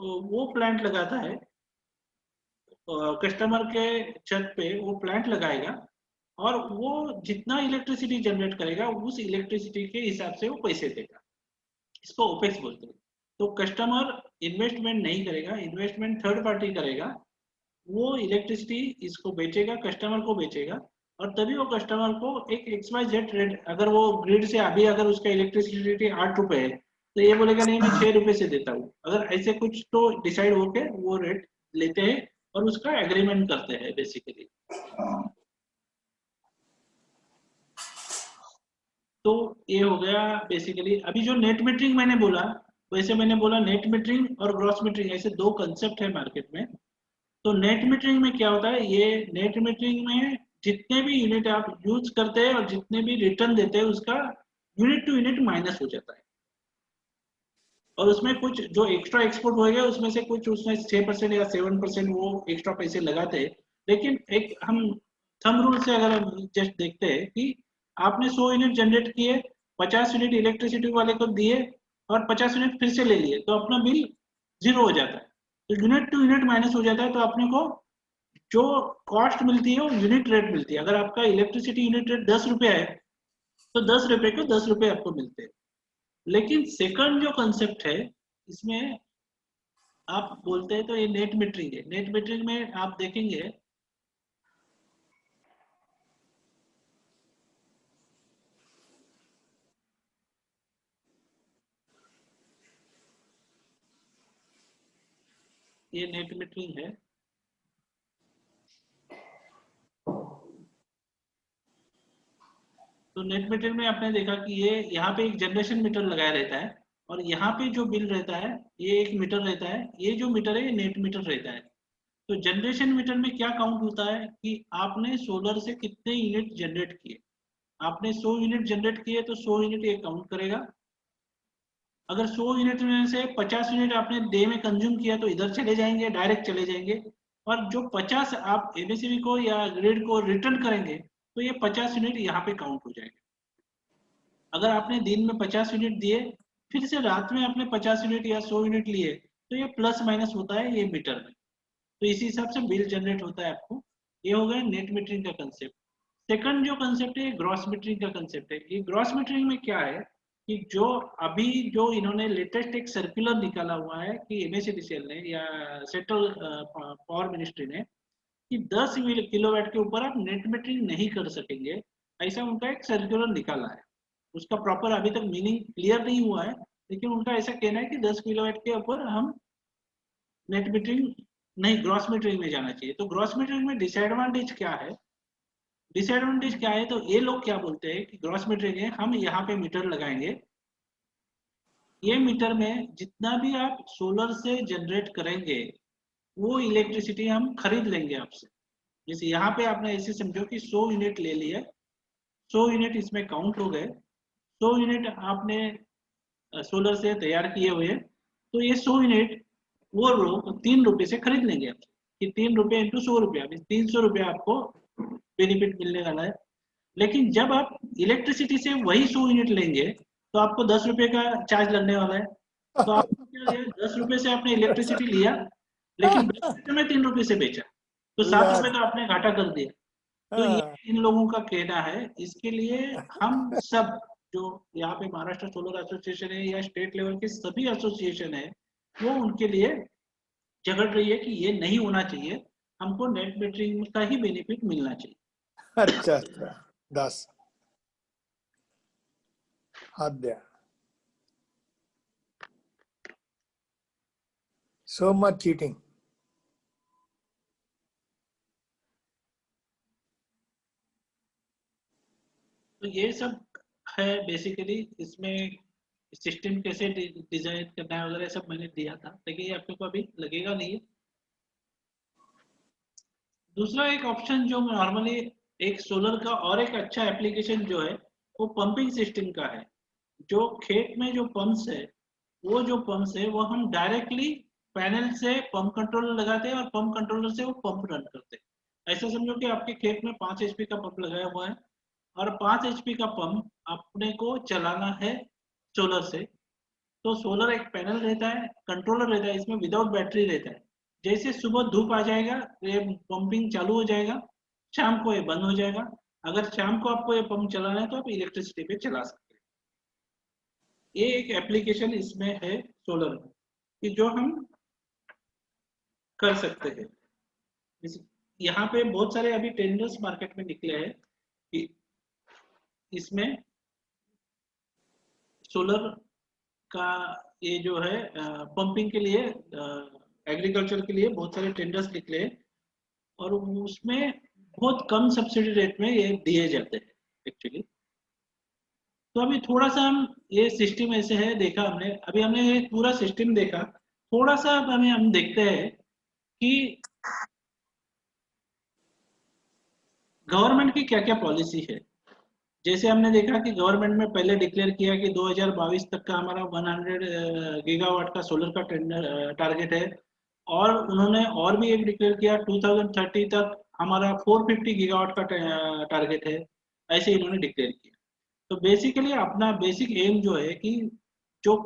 वो प्लांट लगाता है कस्टमर के छत पे, वो प्लांट लगाएगा और वो जितना इलेक्ट्रिसिटी जनरेट करेगा उस इलेक्ट्रिसिटी के हिसाब से वो पैसे देगा। इसको ओपेक्स बोलते हैं। तो कस्टमर इन्वेस्टमेंट नहीं करेगा, इन्वेस्टमेंट थर्ड पार्टी करेगा, वो इलेक्ट्रिसिटी इसको बेचेगा, कस्टमर को बेचेगा, और तभी वो कस्टमर को एक XYZ रेट, अगर वो ग्रिड से अभी अगर उसका इलेक्ट्रिसिटी 8 रुपए है तो ये बोलेगा नहीं मैं 6 रुपए से देता हूँ, अगर ऐसे कुछ तो डिसाइड होके वो रेट लेते हैं और उसका एग्रीमेंट करते हैं बेसिकली। तो ये हो गया बेसिकली। अभी जो नेट मीटरिंग मैंने बोला, वैसे मैंने बोला नेट मीटरिंग और ग्रॉस मीटरिंग ऐसे दो कंसेप्ट है मार्केट में। तो नेट मीटरिंग में क्या होता है, ये नेट मीटरिंग में जितने भी यूनिट आप यूज करते हैं और जितने भी रिटर्न देते हैं उसका यूनिट टू यूनिट माइनस हो जाता है, और उसमें कुछ जो एक्स्ट्रा एक्सपोर्ट हो गया उसमें से कुछ उसमें 6% या 7% वो एक्स्ट्रा पैसे लगाते हैं। लेकिन एक हम थंब रूल से अगर हम जस्ट देखते हैं कि आपने 100 यूनिट जनरेट किए, 50 यूनिट इलेक्ट्रिसिटी वाले को दिए और 50 यूनिट फिर से ले लिए, तो अपना बिल 0 हो जाता है। तो यूनिट टू यूनिट माइनस हो जाता है, तो अपने को जो कॉस्ट मिलती है वो यूनिट रेट मिलती है। अगर आपका इलेक्ट्रिसिटी यूनिट रेट 10 रुपया है तो 10 रुपए को 10 रुपए आपको मिलते हैं। लेकिन सेकंड जो कंसेप्ट है इसमें आप बोलते हैं तो ये नेट मीटरिंग है। नेट मीटरिंग में आप देखेंगे ये नेट मीटरिंग है। तो नेट मीटर में आपने देखा कि ये यहाँ पे एक जनरेशन मीटर लगाया रहता है और यहाँ पे जो बिल रहता है ये एक मीटर रहता है, ये जो मीटर है ये नेट मीटर रहता है। तो जनरेशन मीटर में क्या काउंट होता है कि आपने सोलर से कितने यूनिट जनरेट किए। आपने 100 यूनिट जनरेट किए तो 100 यूनिट ये काउंट करेगा। अगर 100 यूनिट में से 50 यूनिट आपने डे में कंज्यूम किया तो इधर चले जाएंगे, डायरेक्ट चले जाएंगे, और जो 50 आप एमएससीबी को या ग्रिड को रिटर्न करेंगे तो ये 50 यूनिट यहाँ पे काउंट हो जाएंगे। अगर आपने दिन में 50 यूनिट दिए, फिर से रात में आपने 50 यूनिट या 100 यूनिट लिए, तो ये प्लस माइनस होता है ये मीटर में। तो इसी हिसाब से बिल जनरेट होता है आपको। ये हो गया नेट मीटरिंग का कंसेप्ट। सेकंड जो कंसेप्ट है ग्रॉस मीटरिंग का कंसेप्ट है। ये ग्रॉस मीटरिंग में क्या है कि जो अभी जो इन्होंने लेटेस्ट एक सर्कुलर निकाला हुआ है कि MSEDCL ने या सेंट्रल पावर मिनिस्ट्री ने, कि 10 किलोवाट के ऊपर आप नेट मीटरिंग नहीं कर सकेंगे, ऐसा उनका एक सर्कुलर निकाला है। उसका प्रॉपर अभी तक मीनिंग क्लियर नहीं हुआ है, लेकिन उनका ऐसा कहना है कि 10 किलोवाट के ऊपर हम नेट मीटरिंग नहीं, ग्रॉस मीटरिंग में जाना चाहिए। तो ग्रॉस मीटरिंग में डिसएडवांटेज क्या है, डिसएडवांटेज क्या है, तो ये लोग क्या बोलते हैं कि ग्रॉस मीटरिंग है, हम यहाँ पे मीटर लगाएंगे, ये मीटर में जितना भी आप सोलर से जनरेट करेंगे वो इलेक्ट्रिसिटी हम खरीद लेंगे आपसे। जैसे यहाँ पे आपने ऐसे समझो कि 100 यूनिट ले लिए, 100 यूनिट इसमें काउंट हो गए, 100 यूनिट आपने सोलर से तैयार किए हुए, तो ये 100 यूनिट वो लोग 3 रुपए से खरीद लेंगे आपसे, कि 3 रुपए इंटू 100 रुपया, 300 रुपया आपको बेनिफिट मिलने वाला है। लेकिन जब आप इलेक्ट्रिसिटी से वही 100 यूनिट लेंगे तो आपको 10 रुपए का चार्ज लगने वाला है। तो आपको क्या लिया, 10 रुपए से आपने इलेक्ट्रिसिटी लिया, लेकिन बेचते में 3 रुपए से बेचा, तो 7 रुपए का आपने घाटा कर दिया। तो ये इन लोगों का कहना है। इसके लिए हम सब जो यहाँ पे महाराष्ट्र सोलर एसोसिएशन है या स्टेट लेवल के सभी एसोसिएशन है, वो उनके लिए झगड़ रही है कि ये नहीं होना चाहिए, हमको नेट मीटरिंग का ही बेनिफिट मिलना चाहिए। अच्छा अच्छा 10 आद्या so much cheating. तो ये सब है बेसिकली। इसमें सिस्टम कैसे डिजाइन करना है वगैरह सब मैंने दिया था, लेकिन ये आपको अभी लगेगा नहीं है। दूसरा एक ऑप्शन जो नॉर्मली एक सोलर का और एक अच्छा एप्लीकेशन जो है वो पंपिंग सिस्टम का है। जो खेत में जो पंप्स है, वो जो पंप्स है वो हम डायरेक्टली पैनल से पंप कंट्रोलर लगाते हैं और पंप कंट्रोलर से वो पंप रन करते हैं। ऐसा समझो कि आपके खेत में 5 HP का पंप लगाया हुआ है और 5 HP का पंप अपने को चलाना है सोलर से। तो सोलर एक पैनल रहता है, कंट्रोलर रहता है, इसमें विदाउट बैटरी रहता है। जैसे सुबह धूप आ जाएगा ये पंपिंग चालू हो जाएगा, शाम को ये बंद हो जाएगा। अगर शाम को आपको ये पंप चलाना है तो आप इलेक्ट्रिसिटी पे चला सकते हैं। ये एक एप्लीकेशन इसमें है सोलर में कि जो हम कर सकते हैं। यहाँ पे बहुत सारे अभी टेंडर्स मार्केट में निकले हैं कि इसमें सोलर का ये जो है पंपिंग के लिए एग्रीकल्चर के लिए बहुत सारे टेंडर्स निकले हैं और उसमें बहुत कम सब्सिडी रेट में ये दिए जाते हैं एक्चुअली। तो अभी थोड़ा सा हम ये सिस्टम ऐसे है देखा हमने, अभी हमने ये पूरा सिस्टम देखा। थोड़ा सा अब हम देखते हैं कि गवर्नमेंट की क्या क्या पॉलिसी है। जैसे हमने देखा कि गवर्नमेंट में पहले डिक्लेयर किया कि 2022 तक का हमारा 100 गीगावाट का सोलर का टारगेट है, और उन्होंने और भी एक डिक्लेयर किया 2030 तक हमारा 450 गीगावाट का टारगेट है, ऐसे इन्होंने डिक्लेयर किया। तो बेसिकली अपना बेसिक एम जो है कि जो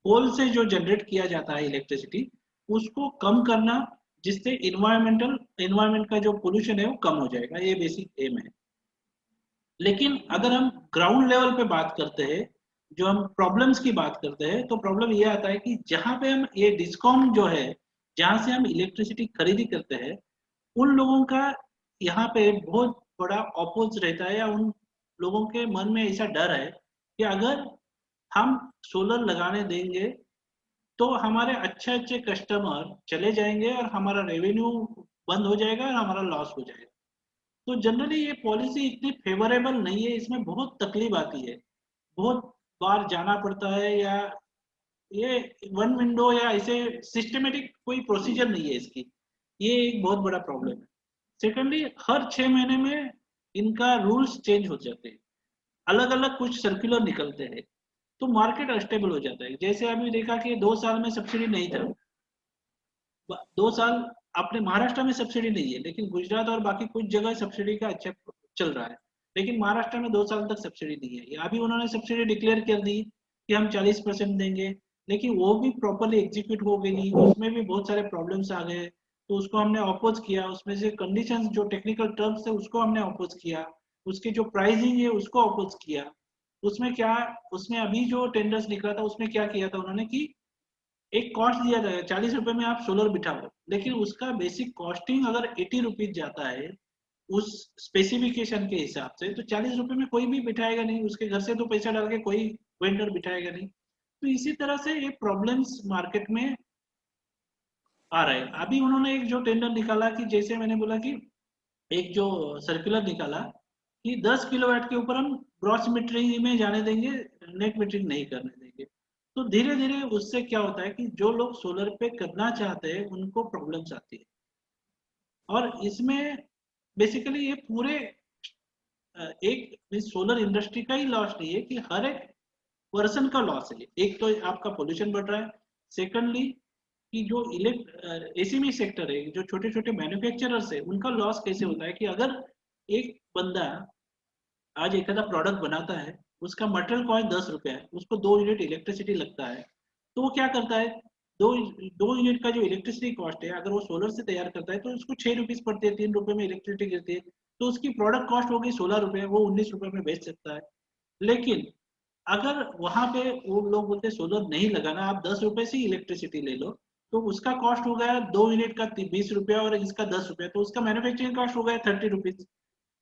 कोल से जो जनरेट किया जाता है इलेक्ट्रिसिटी उसको कम करना, जिससे इन्वायरमेंट का जो पोल्यूशन है वो कम हो जाएगा, ये बेसिक एम है। लेकिन अगर हम ग्राउंड लेवल पे बात करते हैं, जो हम प्रॉब्लम्स की बात करते हैं, तो प्रॉब्लम ये आता है कि जहाँ पे हम ये डिस्कॉम जो है जहाँ से हम इलेक्ट्रिसिटी खरीदी करते हैं, उन लोगों का यहाँ पे बहुत बड़ा अपोज रहता है, या उन लोगों के मन में ऐसा डर है कि अगर हम सोलर लगाने देंगे तो हमारे अच्छे अच्छे कस्टमर चले जाएंगे और हमारा रेवेन्यू बंद हो जाएगा और हमारा लॉस हो जाएगा। तो जनरली ये पॉलिसी इतनी फेवरेबल नहीं है, इसमें बहुत तकलीफ आती है, बहुत बार जाना पड़ता है, या ये वन विंडो या ऐसे सिस्टमेटिक कोई प्रोसीजर नहीं है इसकी, ये एक बहुत बड़ा प्रॉब्लम है। सेकेंडली हर 6 महीने में इनका रूल्स चेंज हो जाते हैं, अलग अलग कुछ सर्कुलर निकलते हैं, तो मार्केट अनस्टेबल हो जाता है। जैसे अभी देखा कि 2 साल में सब्सिडी नहीं था, 2 साल अपने महाराष्ट्र में सब्सिडी नहीं है, लेकिन गुजरात और बाकी कुछ जगह सब्सिडी का अच्छा चल रहा है, लेकिन महाराष्ट्र में 2 साल तक सब्सिडी नहीं है। अभी उन्होंने सब्सिडी डिक्लेयर कर दी कि हम 40% देंगे, लेकिन वो भी प्रॉपरली एग्जीक्यूट हो गई नहीं, उसमें भी बहुत सारे प्रॉब्लम्स आ गए। तो उसको हमने अपोज किया, उसमें से कंडीशंस जो टेक्निकल टर्म्स है उसको हमने अपोज किया, उसकी जो प्राइसिंग है उसको अपोज किया। उसमें क्या, उसमें अभी जो टेंडर्स निकला था उसमें क्या किया था उन्होंने कि एक कॉस्ट दिया जाएगा 40 रुपए में आप सोलर बिठाओ, लेकिन उसका बेसिक कॉस्टिंग अगर 80 रुपीज जाता है उस स्पेसिफिकेशन के हिसाब से, तो 40 रुपए में कोई भी बिठाएगा नहीं, उसके घर से तो पैसा डाल के कोई वेंडर बिठाएगा नहीं। तो इसी तरह से ये प्रॉब्लम्स मार्केट में आ रहे हैं। अभी उन्होंने एक जो टेंडर निकाला कि जैसे मैंने बोला कि एक जो सर्कुलर निकाला कि 10 किलोवाट के ऊपर हम ग्रॉस मीटरिंग में जाने देंगे, नेट मीटरिंग नहीं करने देंगे। तो धीरे धीरे उससे क्या होता है कि जो लोग सोलर पे करना चाहते हैं उनको प्रॉब्लम्स आती है, और इसमें बेसिकली ये पूरे एक सोलर इंडस्ट्री का ही लॉस नहीं है कि हर एक पर्सन का लॉस है। एक तो आपका पोल्यूशन बढ़ रहा है, सेकंडली कि जो एसएमई सेक्टर है, जो छोटे छोटे मैन्युफैक्चरर्स है, उनका लॉस कैसे होता है कि अगर एक बंदा आज एक आधा प्रोडक्ट बनाता है, उसका मटेरियल कॉस्ट 10 रुपया है, उसको 2 यूनिट इलेक्ट्रिसिटी लगता है, तो वो क्या करता है, दो यूनिट का जो इलेक्ट्रिसिटी कॉस्ट है अगर वो सोलर से तैयार करता है तो उसको 6 रुपीज पड़ती है, 3 रुपए में इलेक्ट्रिसिटी गिरती है, तो उसकी प्रोडक्ट कॉस्ट होगी 16 रुपए, वो 19 रुपए में बेच सकता है। लेकिन अगर वहां पे वो लोग बोलते सोलर नहीं लगाना, आप 10 रुपए से इलेक्ट्रिसिटी ले लो, तो उसका कॉस्ट हो गया 2 यूनिट का 20 रुपया और इसका 10 रुपया, तो उसका मैन्युफैक्चरिंग कॉस्ट हो गया 30 रुपीज।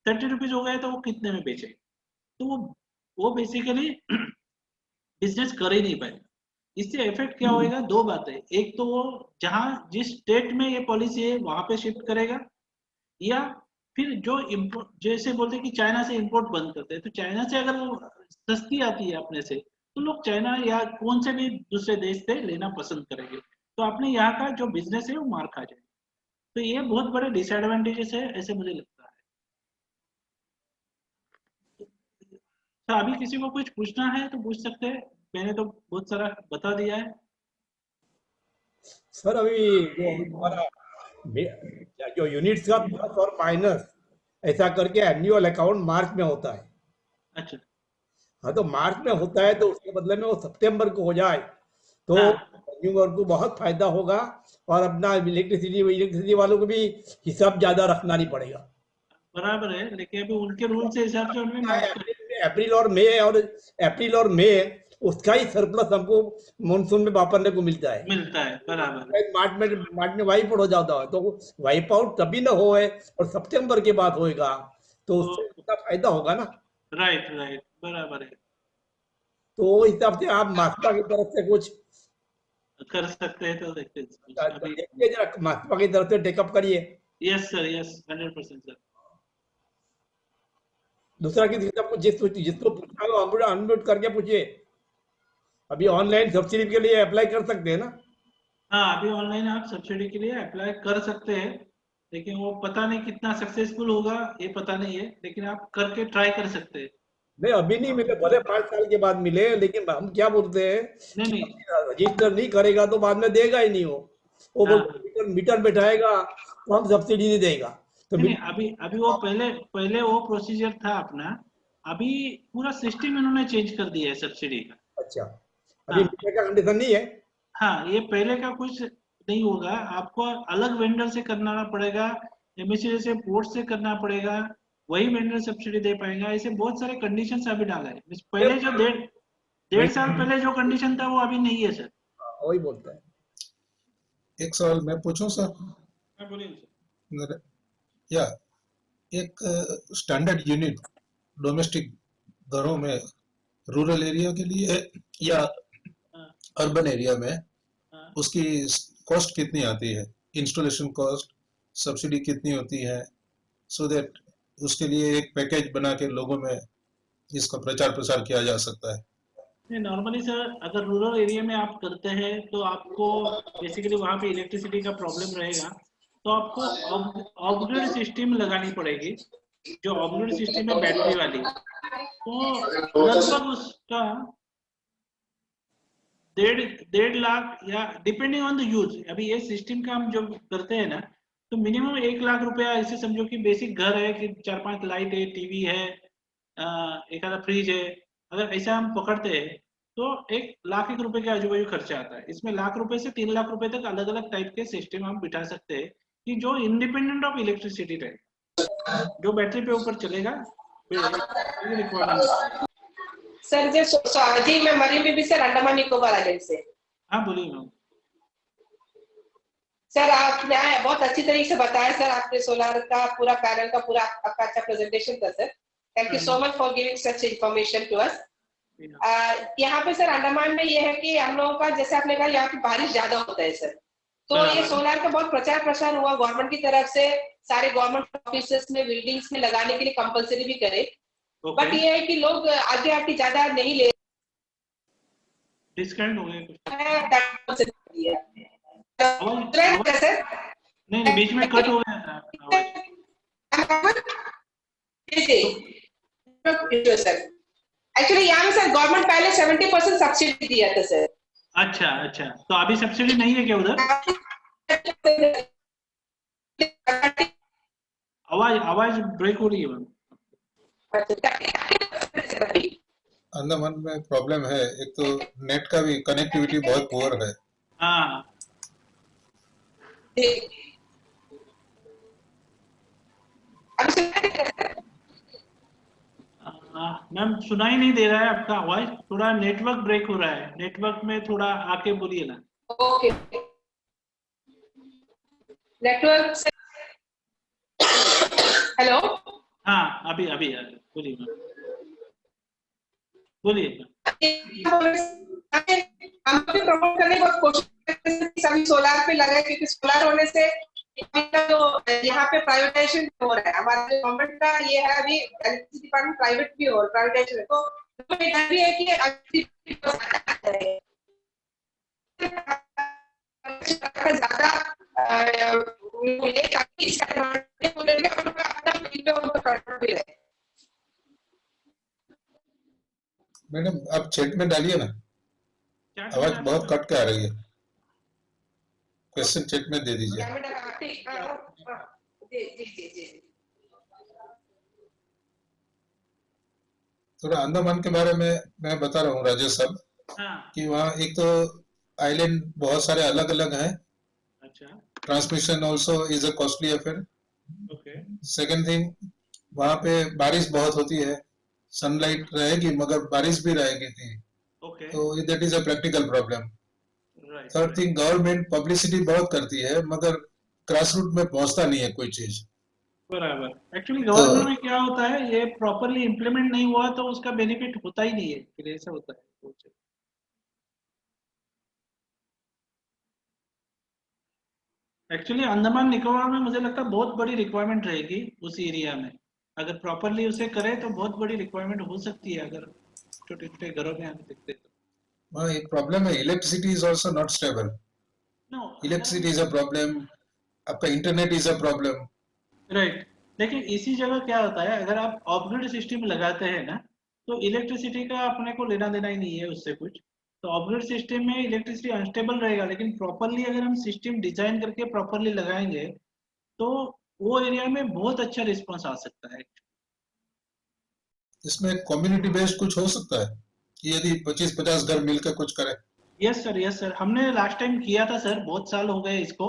30 रुपीज हो गया तो वो कितने में बेचे, तो वो बेसिकली बिजनेस कर ही नहीं पाएगा। इससे इफेक्ट क्या होएगा, दो बातें, एक तो वो जहां जिस स्टेट में ये पॉलिसी है वहां पे शिफ्ट करेगा, या फिर जो इम्पोर्ट, जैसे बोलते हैं कि चाइना से इंपोर्ट बंद करते हैं, तो चाइना से अगर वो सस्ती आती है अपने से, तो लोग चाइना या कौन से भी दूसरे देश से लेना पसंद करेंगे, तो अपने यहाँ का जो बिजनेस है वो मार खा जाएगा। तो ये बहुत बड़े डिसएडवांटेजेस है, ऐसे मुझे लगता है। तो अभी किसी को कुछ पूछना है तो पूछ सकते हैं, मैंने तो बहुत सारा बता दिया है। सर अभी जो हमारा जो यूनिट्स का प्लस और माइनस ऐसा करके एनुअल अकाउंट मार्च में होता है। अच्छा हाँ, तो मार्च में होता है तो उसके बदले में वो सितंबर को हो जाए तो हाँ कंज्यूमर को बहुत फायदा होगा और अपना इलेक्ट्रिसिटी वालों को भी हिसाब ज्यादा रखना नहीं पड़ेगा। बराबर है, लेकिन अभी उनके रूल से हिसाब से उन्होंने मार्च का अप्रैल और मई उसका ही सरप्लस हमको मानसून में वापरने को मिलता है। मिलता है, बराबर है। मार्च में वाइप आउट हो जाता है, तो वाइप आउट तभी ना होए और सितंबर के बाद होएगा तो उससे उसका फायदा होगा ना। राइट राइट, बराबर है, तो इस हिसाब से आप मास्पा की तरफ से कुछ कर सकते हैं तो देखते हैं अभी। देखिए जरा, मास्पा की तरफ से टेकअप करिए। Yes sir, yes 100% sir. दूसरा किसी से पूछिए, जिसको पूछना हो अनम्यूट करके पूछिए। अभी ऑनलाइन सब्सिडी के लिए अप्लाई कर सकते हैं ना। हाँ, अभी ऑनलाइन आप सब्सिडी के लिए अप्लाई कर सकते हैं, लेकिन वो पता नहीं कितना सक्सेसफुल होगा, ये पता नहीं है, लेकिन आप करके ट्राई कर सकते हैं। नहीं, अभी नहीं मिले, भले 5 साल के बाद मिले, लेकिन हम क्या बोलते हैं नहीं कि नहीं, रजिस्टर नहीं करेगा तो बाद में देगा ही नहीं वो हाँ बोलते मीटर बैठाएगा तो हम सब्सिडी नहीं देगा। तो नहीं, अभी वो पहले वो प्रोसीजर था अपना, अभी पूरा सिस्टम इन्होंने चेंज कर दिया है सब्सिडी का। अच्छा, अभी हाँ मीटर का कंडीशन नहीं है। हाँ, ये पहले का कुछ नहीं होगा, आपको अलग वेंडर से करना पड़ेगा, एमएससी जैसे बोर्ड से करना पड़ेगा, वही वेंडर सब्सिडी दे पाएगा। ऐसे बहुत सारे कंडीशंस अभी डाला है। पहले जो डेढ़ साल पहले जो कंडीशन था वो अभी नहीं है सर। वही बोलता है। एक सवाल मैं पूछूं सर? हाँ बोलिए सर। या एक स्टैंडर्ड यूनिट डोमेस्टिक घरों में रूरल एरिया के लिए या अर्बन एरिया में उसकी कॉस्ट कितनी आती है, इंस्टॉलेशन कॉस्ट, सब्सिडी कितनी होती है, सो दैट उसके लिए एक पैकेज बना के लोगों में इसका प्रचार प्रसार किया जा सकता है। नहीं, नॉर्मली सर अगर रूरल एरिया में आप करते हैं तो आपको बेसिकली वहाँ पे इलेक्ट्रिसिटी का प्रॉब्लम रहेगा, तो आपको ऑफ ग्रिड सिस्टम लगानी पड़ेगी, जो ऑफ ग्रिड सिस्टम है बैटरी वाली, तो लगभग उसका 1.5 लाख या डिपेंडिंग ऑन द यूज। अभी ये सिस्टम का हम जो करते हैं ना, तो मिनिमम 1 लाख रुपया, ऐसे समझो कि बेसिक घर है कि 4-5 लाइट है, टीवी है, एक आधा फ्रिज है, अगर ऐसा हम पकड़ते हैं तो 1 लाख रुपए के आजू बाजू खर्चा आता है। इसमें लाख रुपए से 3 लाख रुपए तक अलग अलग टाइप के सिस्टम हम बिठा सकते हैं कि जो इंडिपेंडेंट ऑफ इलेक्ट्रिसिटी रहे, जो बैटरी पे ऊपर चलेगा रिक्वायरमेंट। सर जी मैं मरीन बीबी सर, अंडमान निकोबार आइलैंड से। हाँ बोलिए मैम। सर आपने बहुत अच्छी तरीके से बताया सर, आपने सोलर का पूरा पैनल का पूरा आपका अच्छा प्रेजेंटेशन था sir. Thank you so much for giving such information to us. यहाँ पे सर अंडमान में ये है कि हम लोगों का, जैसे आपने कहा, यहाँ की बारिश ज्यादा होता है सर, तो ये सोलर का बहुत प्रचार प्रसार हुआ गवर्नमेंट की तरफ से, सारे गवर्नमेंट ऑफिसेस में, बिल्डिंग्स में लगाने के लिए कंपलसरी भी करे, बट ये है कि लोग आगे आके ज्यादा नहीं ले, डिस्काउंट हो गया कुछ। सर नहीं, बीच में कट हो गया था आवाज। सर एक्चुअली यहाँ में सर गवर्नमेंट पहले 70% सब्सिडी दिया था सर। अच्छा अच्छा, तो अभी सब्सिडी नहीं है क्या उधर? आवाज ब्रेक हो रही है मैम। अंडमान में प्रॉब्लम है, एक तो नेट का भी कनेक्टिविटी बहुत पुअर है। हाँ मैम, सुनाई नहीं दे रहा है आपका आवाज, थोड़ा नेटवर्क ब्रेक हो रहा है, नेटवर्क में थोड़ा आके बोलिए ना। ओके, नेटवर्क से, हेलो, हाँ अभी अभी बोलिए मैम, बोलिए। हम भी प्रमोट करने की कोशिश करते हैं कि सभी सोलार पे लगाए, क्योंकि सोलार होने से जो यहाँ पे प्राइवेटाइजेशन हो रहा है, हमारे गवर्नमेंट का ये है, अभी इलेक्ट्रिसिटी डिपार्टमेंट प्राइवेट भी हो, प्राइवेटाइजेशन है, तो ये डर भी है कि ज्यादा मैडम आप चैट में डालिए ना, आवाज बहुत कट के आ रही है, क्वेश्चन चैट में दे दीजिए। थोड़ा अंडमान के बारे में मैं बता रहा हूँ राजेश साहब हाँ कि वहाँ एक तो आइलैंड बहुत सारे अलग अलग हैं. अच्छा transmission also is a costly affair. Okay second thing, वहाँ पे बारिश बहुत होती है. सनलाइट रहेगी मगर बारिश भी रहेगी थी, ओके तो that is a practical problem. Right third thing, government publicity बहुत करती है मगर ग्रास रूट में पहुंचता नहीं है कोई चीज. बराबर एक्चुअली तो गवर्नमेंट में क्या होता है ये प्रॉपरली इम्प्लीमेंट नहीं हुआ तो उसका बेनिफिट होता ही नहीं है फिर ऐसा होता है एक्चुअली अंडमान निकोबार में मुझे लगता है बहुत बड़ी रिक्वायरमेंट रहेगी उस एरिया में अगर प्रॉपरली उसे करें तो बहुत बड़ी रिक्वायरमेंट हो सकती है अगर छोटे छोटे घरों में हम देखते तो वहाँ एक प्रॉब्लम है, electricity is also not stable. No electricity is a problem, आपका internet is a problem. Right लेकिन इसी जगह क्या होता है अगर आप ऑफ ग्रिड सिस्टम लगाते हैं ना तो इलेक्ट्रिसिटी का अपने को लेना देना ही नहीं है उससे कुछ तो ऑफ ग्रिड सिस्टम में इलेक्ट्रिसिटी अनस्टेबल रहेगा लेकिन प्रॉपरली अगर हम सिस्टम डिजाइन करके प्रॉपरली लगाएंगे तो वो एरिया में बहुत अच्छा रिस्पॉन्स आ सकता है इसमें कम्युनिटी बेस्ड कुछ हो सकता है कि यदि 25-50 घर मिलकर कुछ करें. यस सर हमने लास्ट टाइम किया था सर बहुत साल हो गए इसको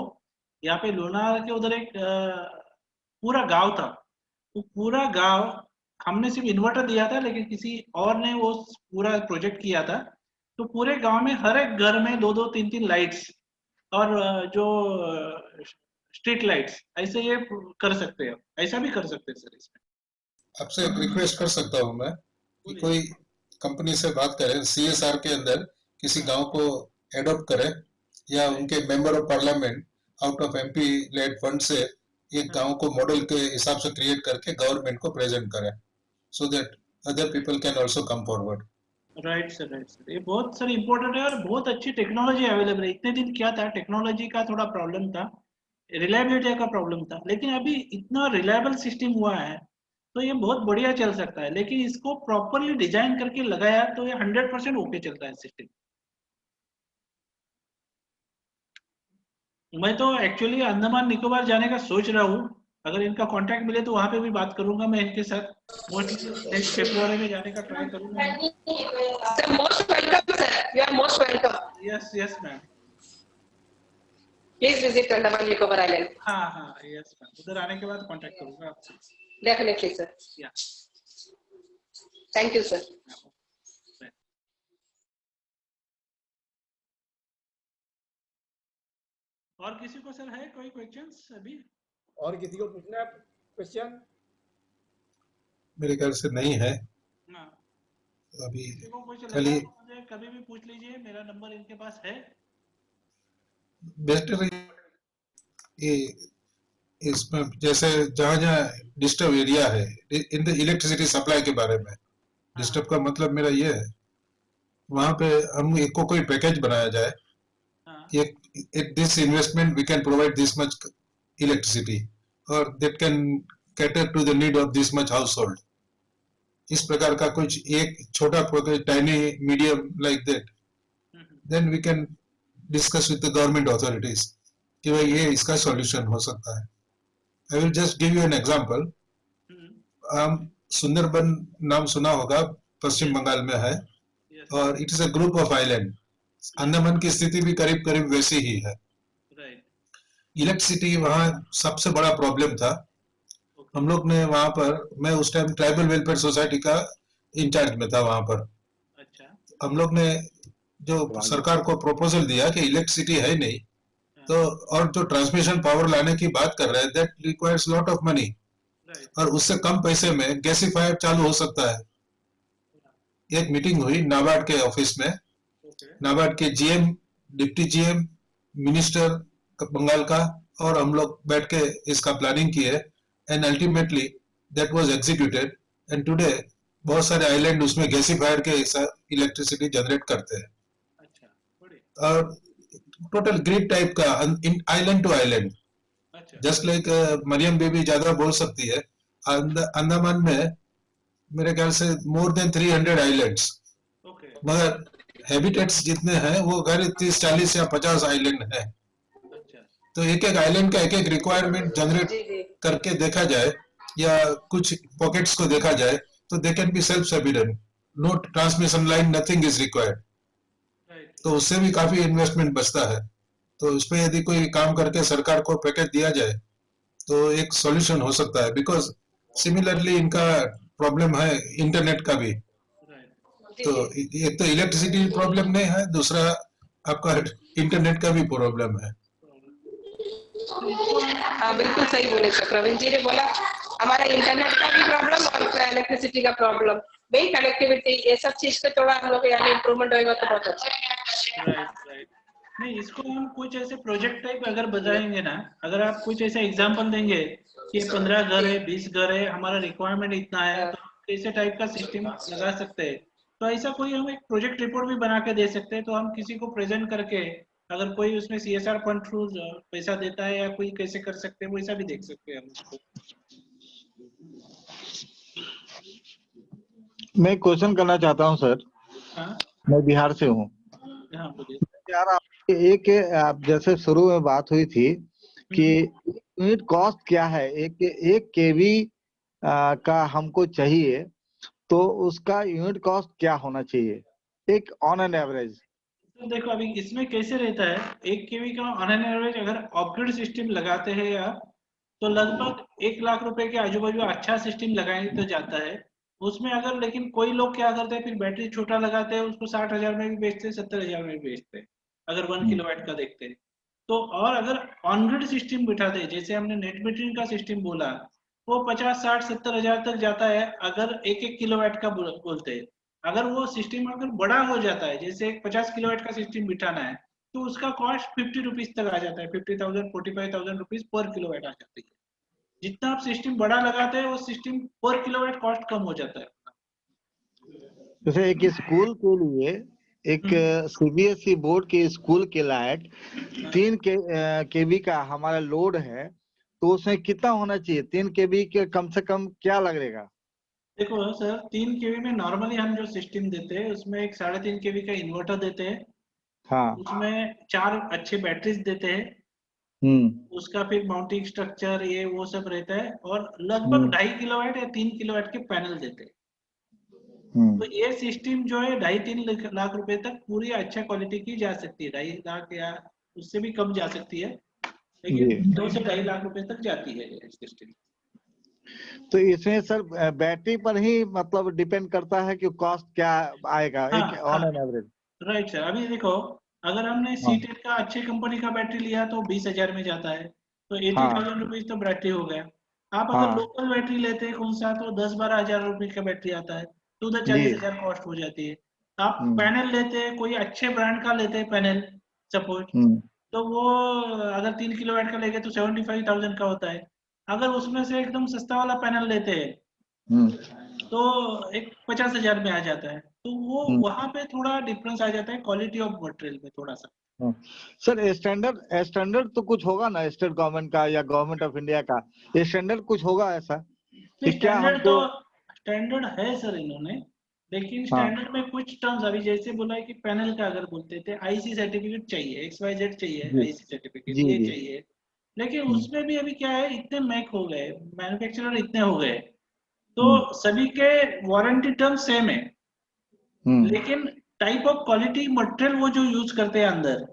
यहाँ पे लोनावाला के उधर एक पूरा गांव था वो पूरा गांव हमने सिर्फ इन्वर्टर दिया था लेकिन किसी और ने वो पूरा प्रोजेक्ट किया था तो पूरे गांव में हर एक घर में दो दो तीन तीन लाइट्स और जो स्ट्रीट लाइट्स ऐसे ये कर सकते हैं ऐसा भी कर सकते हैं सर इसमें आपसे एक रिक्वेस्ट कर सकता हूँ मैं कि बोलिए। कोई कंपनी से बात करें, CSR के अंदर किसी गांव को एडॉप्ट करें या उनके member of parliament out of MP LAD fund से एक गांव को मॉडल के हिसाब से क्रिएट करके गवर्नमेंट को प्रेजेंट करें so that other people can also come forward. Right sir ये बहुत सर इम्पोर्टेंट है और बहुत अच्छी टेक्नोलॉजी अवेलेबल है इतने दिन क्या था टेक्नोलॉजी का थोड़ा प्रॉब्लम था रिलायबिलिटी का प्रॉब्लम था लेकिन अभी इतना रिलायबल सिस्टम हुआ है तो ये बहुत बढ़िया चल सकता है लेकिन इसको प्रॉपरली डिजाइन करके लगाया तो ये 100% ओके चलता है सिस्टम मैं तो एक्चुअली अंडमान निकोबार जाने का सोच रहा हूँ अगर इनका कांटेक्ट मिले तो वहां पे भी बात करूंगा मैं इनके साथ मोस्टली नेक्स्ट फरवरी में जाने का ट्राई करूंगा Sir, most welcome, sir. You are most welcome. Yes ma'am Please visit Andaman Nicobar Island. हाँ यस मैम उधर आने के बाद कांटेक्ट करूंगा आपसे Definitely, sir. या Thank you, sir. और किसी को सर है कोई क्वेश्चंस अभी और किसी को पूछना है क्वेश्चन? मेरे ख्याल से नहीं है हाँ अभी. किसी को कुछ लगा खाली तो मुझे कभी भी पूछ लीजिए मेरा नंबर इनके पास है बेटर ये इसमें जैसे जहाँ जहाँ डिस्टर्ब एरिया है इन द इलेक्ट्रिसिटी सप्लाई के बारे में, डिस्टर्ब का मतलब मेरा ये है वहाँ पे हम एक को कोई पैकेज बनाया जाए कि at this investment we can provide this much electricity or that can cater to the need of this much household. इस प्रकार का कुछ एक छोटा project tiny medium like that then we can discuss with the government authorities कि भाई ये इसका सॉल्यूशन हो सकता है. I will just give you an example. Sundarban नाम सुना होगा, पश्चिम बंगाल में है और it is a group of island. Andaman की स्थिति भी करीब करीब वैसी ही है. इलेक्ट्रिसिटी वहाँ सबसे बड़ा प्रॉब्लम था. हम लोग ने वहाँ पर, मैं उस टाइम ट्राइबल वेलफेयर सोसाइटी का इंचार्ज में था वहाँ पर. हम लोग ने जो सरकार को प्रपोजल दिया कि इलेक्ट्रिसिटी है नहीं तो और जो ट्रांसमिशन पावर लाने की बात कर रहे हैं that requires lot of money और उससे कम पैसे में गैसीफायर चालू हो सकता है. एक मीटिंग हुई नाबार्ड के ऑफिस में. नाबार्ड के GM, deputy GM, minister Bengal का और हम लोग बैठ के इसका प्लानिंग किए and ultimately that was executed and today बहुत सारे आइलैंड उसमें गैसीफायर के इलेक्ट्रिसिटी जनरेट करते हैं. और टोटल ग्रिड टाइप का island to island, just like Mariam Baby ज्यादा बोल सकती है. अंडमान में मेरे ख्याल से मोर देन 300 आइलैंड्स, मगर हैबिटेट्स जितने हैं वो करीब 30, 40 या 50 आइलैंड है. तो एक एक आइलैंड का एक एक रिक्वायरमेंट जनरेट करके देखा जाए या कुछ पॉकेट्स को देखा जाए तो they can be self sufficient, no transmission line, nothing is required. तो उससे भी काफी इन्वेस्टमेंट बचता है। तो इस पे यदि कोई काम करके सरकार को पैकेज दिया जाए तो एक सॉल्यूशन हो सकता है, बिकॉज सिमिलरली इनका प्रॉब्लम है इंटरनेट का भी। तो एक तो इलेक्ट्रिसिटी प्रॉब्लम नहीं है, दूसरा आपका इंटरनेट का भी प्रॉब्लम है। हाँ बिल्कुल सही बोले सर, प्रवीण जी ने बोला हमारा इंटरनेट का भी प्रॉब्लम और इलेक्ट्रिसिटी का प्रॉब्लम, मेन कनेक्टिविटी, ये सब चीज पे थोड़ा हम लोग यहाँ इम्प्रूवमेंट होगा तो बहुत अच्छा। राइट। नहीं, इसको हम कुछ ऐसे प्रोजेक्ट टाइप अगर बताएंगे ना, अगर आप कुछ ऐसे एग्जांपल देंगे कि 15 घर है, 20 घर है, हमारा रिक्वायरमेंट इतना है, तो ऐसे टाइप का सिस्टम लगा सकते हैं। तो ऐसा कोई हम एक प्रोजेक्ट रिपोर्ट भी बना के दे सकते हैं, तो हम किसी को प्रेजेंट करके अगर कोई उसमें CSR फंड थ्रू पैसा देता है या कोई कैसे कर सकते हैं, वैसा भी देख सकते हैं हम उसको। मैं क्वेश्चन करना चाहता हूं सर। हाँ मैं बिहार से हूँ हाँ बोलिए। यार। एक आप जैसे शुरू में बात हुई थी कि यूनिट कॉस्ट क्या है, एक केवी का हमको चाहिए, तो उसका यूनिट कॉस्ट क्या होना चाहिए एक ऑन एन एवरेज? तो देखो अभी इसमें कैसे रहता है, 1 केवी का ऑन एन एवरेज अगर ऑफ-ग्रिड सिस्टम लगाते हैं आप, तो लगभग 1 लाख रुपए के आजू बाजू अच्छा सिस्टम लगाएंगे तो जाता है उसमें। अगर लेकिन कोई लोग क्या करते हैं, फिर बैटरी छोटा लगाते हैं, उसको 60,000 में भी बेचते हैं, 70,000 में भी बेचते हैं, अगर 1 किलोवाट का देखते हैं तो। और अगर ऑन ग्रिड सिस्टम बिठाते हैं, जैसे हमने नेट मीटरिंग का सिस्टम बोला, वो 50, 60, 70,000 तक जाता है अगर 1-1 किलोवाट का बोलते हैं। अगर वो सिस्टम अगर बड़ा हो जाता है, जैसे 50 किलोवाट का सिस्टम बिठाना है, तो उसका कॉस्ट 50 रुपीज तक आ जाता है, 50,000, 45,000 रुपीज पर किलोवाट आ जाती है। जितना आप सिस्टम बड़ा लगाते हैं, वो सिस्टम पर किलोवाट कॉस्ट कम हो जाता है। जैसे एक स्कूल के लिए, एक CBSE बोर्ड के स्कूल के लायक 3 केवी का हमारा लोड है, तो उसमें कितना होना चाहिए? 3 केवी के कम से कम क्या लगेगा? देखो सर, 3 केवी में नॉर्मली हम जो सिस्टम देते हैं उसमें एक 3.5 केवी का इन्वर्टर देते हैं। हाँ। उसमें 4 अच्छे बैटरीज देते हैं। उसका फिर माउंटिंग स्ट्रक्चर ये वो सब रहता है, और लगभग 2.5 किलोवाट या 3 किलोवाट के पैनल देते हैं। तो ये सिस्टम जो है 2.5-3 लाख रुपए तक पूरी अच्छा क्वालिटी की जा सकती है, 2.5 लाख या उससे भी कम जा सकती है, लेकिन 2 से 2.5 लाख रुपए तक जाती है ये सिस्टम। तो इसमें सर बैटरी पर ही मतलब डिपेंड करता है कि कॉस्ट क्या आएगा एक on an average? Right sir. अभी देखो, अगर हमने सीटेट का अच्छे कंपनी का बैटरी लिया तो 20,000 में जाता है, तो 80,000 रुपीज तो बैटरी हो गया। आप अगर लोकल बैटरी लेते हैं कौन सा, तो 10-12 हजार रुपए का बैटरी आता है, तो उधर 40,000 कॉस्ट हो जाती है। आप पैनल लेते हैं, कोई अच्छे ब्रांड का लेते हैं पैनल सपोज, तो वो अगर 3 किलोवाट का लेंगे तो 75,000 का होता है। अगर उसमें से एकदम सस्ता वाला पैनल लेते हैं तो एक 50,000 में आ जाता है। तो वो वहां पे थोड़ा डिफरेंस आ जाता है क्वालिटी ऑफ मटेरियल में थोड़ा सा। सर स्टैंडर्ड तो कुछ होगा ना, स्टेट गवर्नमेंट का या गवर्नमेंट ऑफ इंडिया का ये स्टैंडर्ड कुछ होगा ऐसा? स्टैंडर्ड तो स्टैंडर्ड है सर इन्होंने, लेकिन स्टैंडर्ड में कुछ टर्म्स अभी जैसे बोला है कि पैनल का अगर बोलते थे IC सर्टिफिकेट चाहिए, XYZ चाहिए, IC सर्टिफिकेट ये चाहिए, लेकिन उसमें भी अभी क्या है, इतने मेक हो गए, मैन्युफैक्चरर इतने हो गए, तो सभी के वारंटी टर्म सेम है, लेकिन टाइप ऑफ क्वालिटी मटेरियल वो जो यूज करते हैं अंदर,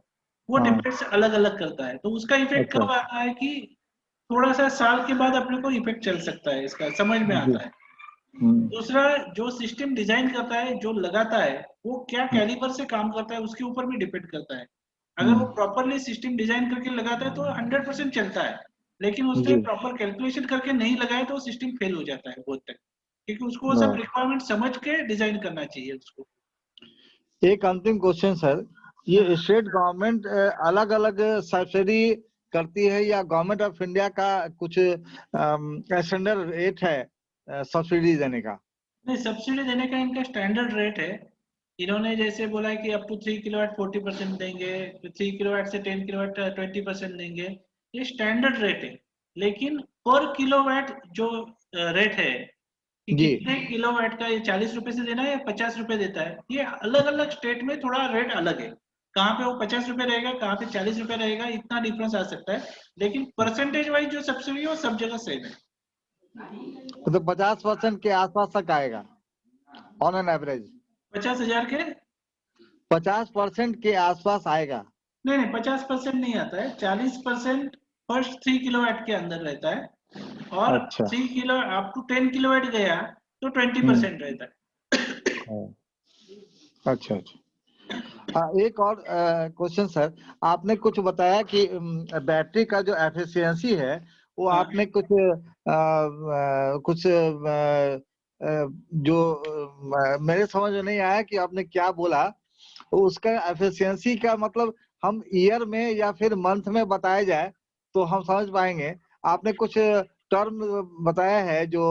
वो डिपेंड्स अलग अलग करता है। तो उसका इफेक्ट कब आता है कि थोड़ा सा साल के बाद अपने को इफेक्ट चल सकता है, इसका समझ में आता है। दूसरा, जो सिस्टम डिजाइन करता है, जो लगाता है, वो क्या कैलिबर से काम करता है उसके ऊपर भी डिपेंड करता है। अगर वो प्रॉपरली सिस्टम डिजाइन करके लगाता है तो 100% चलता है, लेकिन उसने प्रॉपर कैलकुलेशन करके नहीं लगाया तो सिस्टम फेल हो जाता है बहुत तक, क्योंकि उसको वो सब रिक्वायरमेंट समझ के डिजाइन करना चाहिए उसको। एक अंतिम क्वेश्चन सर, ये स्टेट गवर्नमेंट अलग अलग सब्सिडी करती है या गवर्नमेंट ऑफ इंडिया का कुछ स्टैंडर्ड रेट है सब्सिडी देने का? नहीं, सब्सिडी देने का इनका स्टैंडर्ड रेट है। इन्होंने जैसे बोला है कि अप टू 3 किलोवाट 40% देंगे, 3 किलोवाट से 10 किलोवाट 20% देंगे, ये स्टैंडर्ड रेट है। लेकिन पर किलोवाट जो रेट है कि कितने किलोवाट का, ये 40 रुपए से देना है या 50 रुपए देता है, ये अलग अलग स्टेट में थोड़ा रेट अलग है। कहाँ पे वो 50 रुपए रहेगा, कहाँ पे 40 रुपए रहेगा, इतना डिफरेंस आ सकता है, लेकिन परसेंटेज वाइज जो सब्सिडी है वो सब जगह सेम है। तो 50% के आसपास तक आएगा ऑन एन एवरेज। 50,000 के 50% के आसपास आएगा। नहीं 50% नहीं आता है, 40% फर्स्ट 3 किलोवाट के अंदर रहता है, और अच्छा। 3 किलो अप टू 10 किलोवाट गया तो 20% रहता है। अच्छा अच्छा। हाँ, एक और क्वेश्चन सर, आपने कुछ बताया कि बैटरी का जो एफिशिएंसी है वो हाँ। आपने कुछ जो मेरे समझ में नहीं आया कि आपने क्या बोला। तो उसका एफिशिएंसी का मतलब हम ईयर में या फिर मंथ में बताया जाए तो हम समझ पाएंगे। आपने कुछ टर्म बताया है जो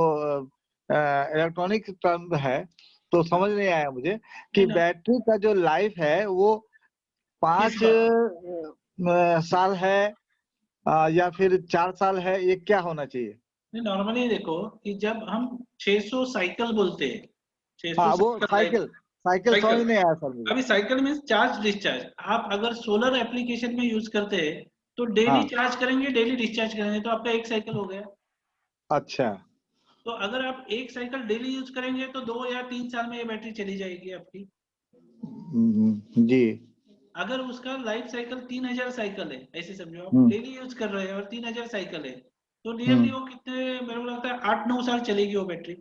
इलेक्ट्रॉनिक टर्म है, तो समझ नहीं आया मुझे कि नहीं, बैटरी का जो लाइफ है वो 5 साल है या फिर 4 साल है, ये क्या होना चाहिए? नॉर्मली देखो कि जब हम 600 साइकिल बोलते हैं, 600 हाँ, वो साइकिल साइकिल समझ नहीं आया सर मुझे। अभी साइकिल मीन्स चार्ज डिस्चार्ज। आप अगर सोलर एप्लीकेशन में यूज करते हैं तो डेली हाँ। चार्ज करेंगे, डेली डिस्चार्ज करेंगे, तो आपका एक साइकिल हो गया। अच्छा। तो अगर आप एक साइकिल डेली यूज करेंगे तो 2 या 3 साल में ये बैटरी चली जाएगी आपकी। जी। अगर उसका लाइफ साइकिल 3000 साइकिल है, ऐसे समझो आप हम्म। डेली यूज कर रहे हैं और 3000 साइकिल है, तो नियरली वो कितने, मेरे को लगता है 8-9 साल चलेगी वो बैटरी।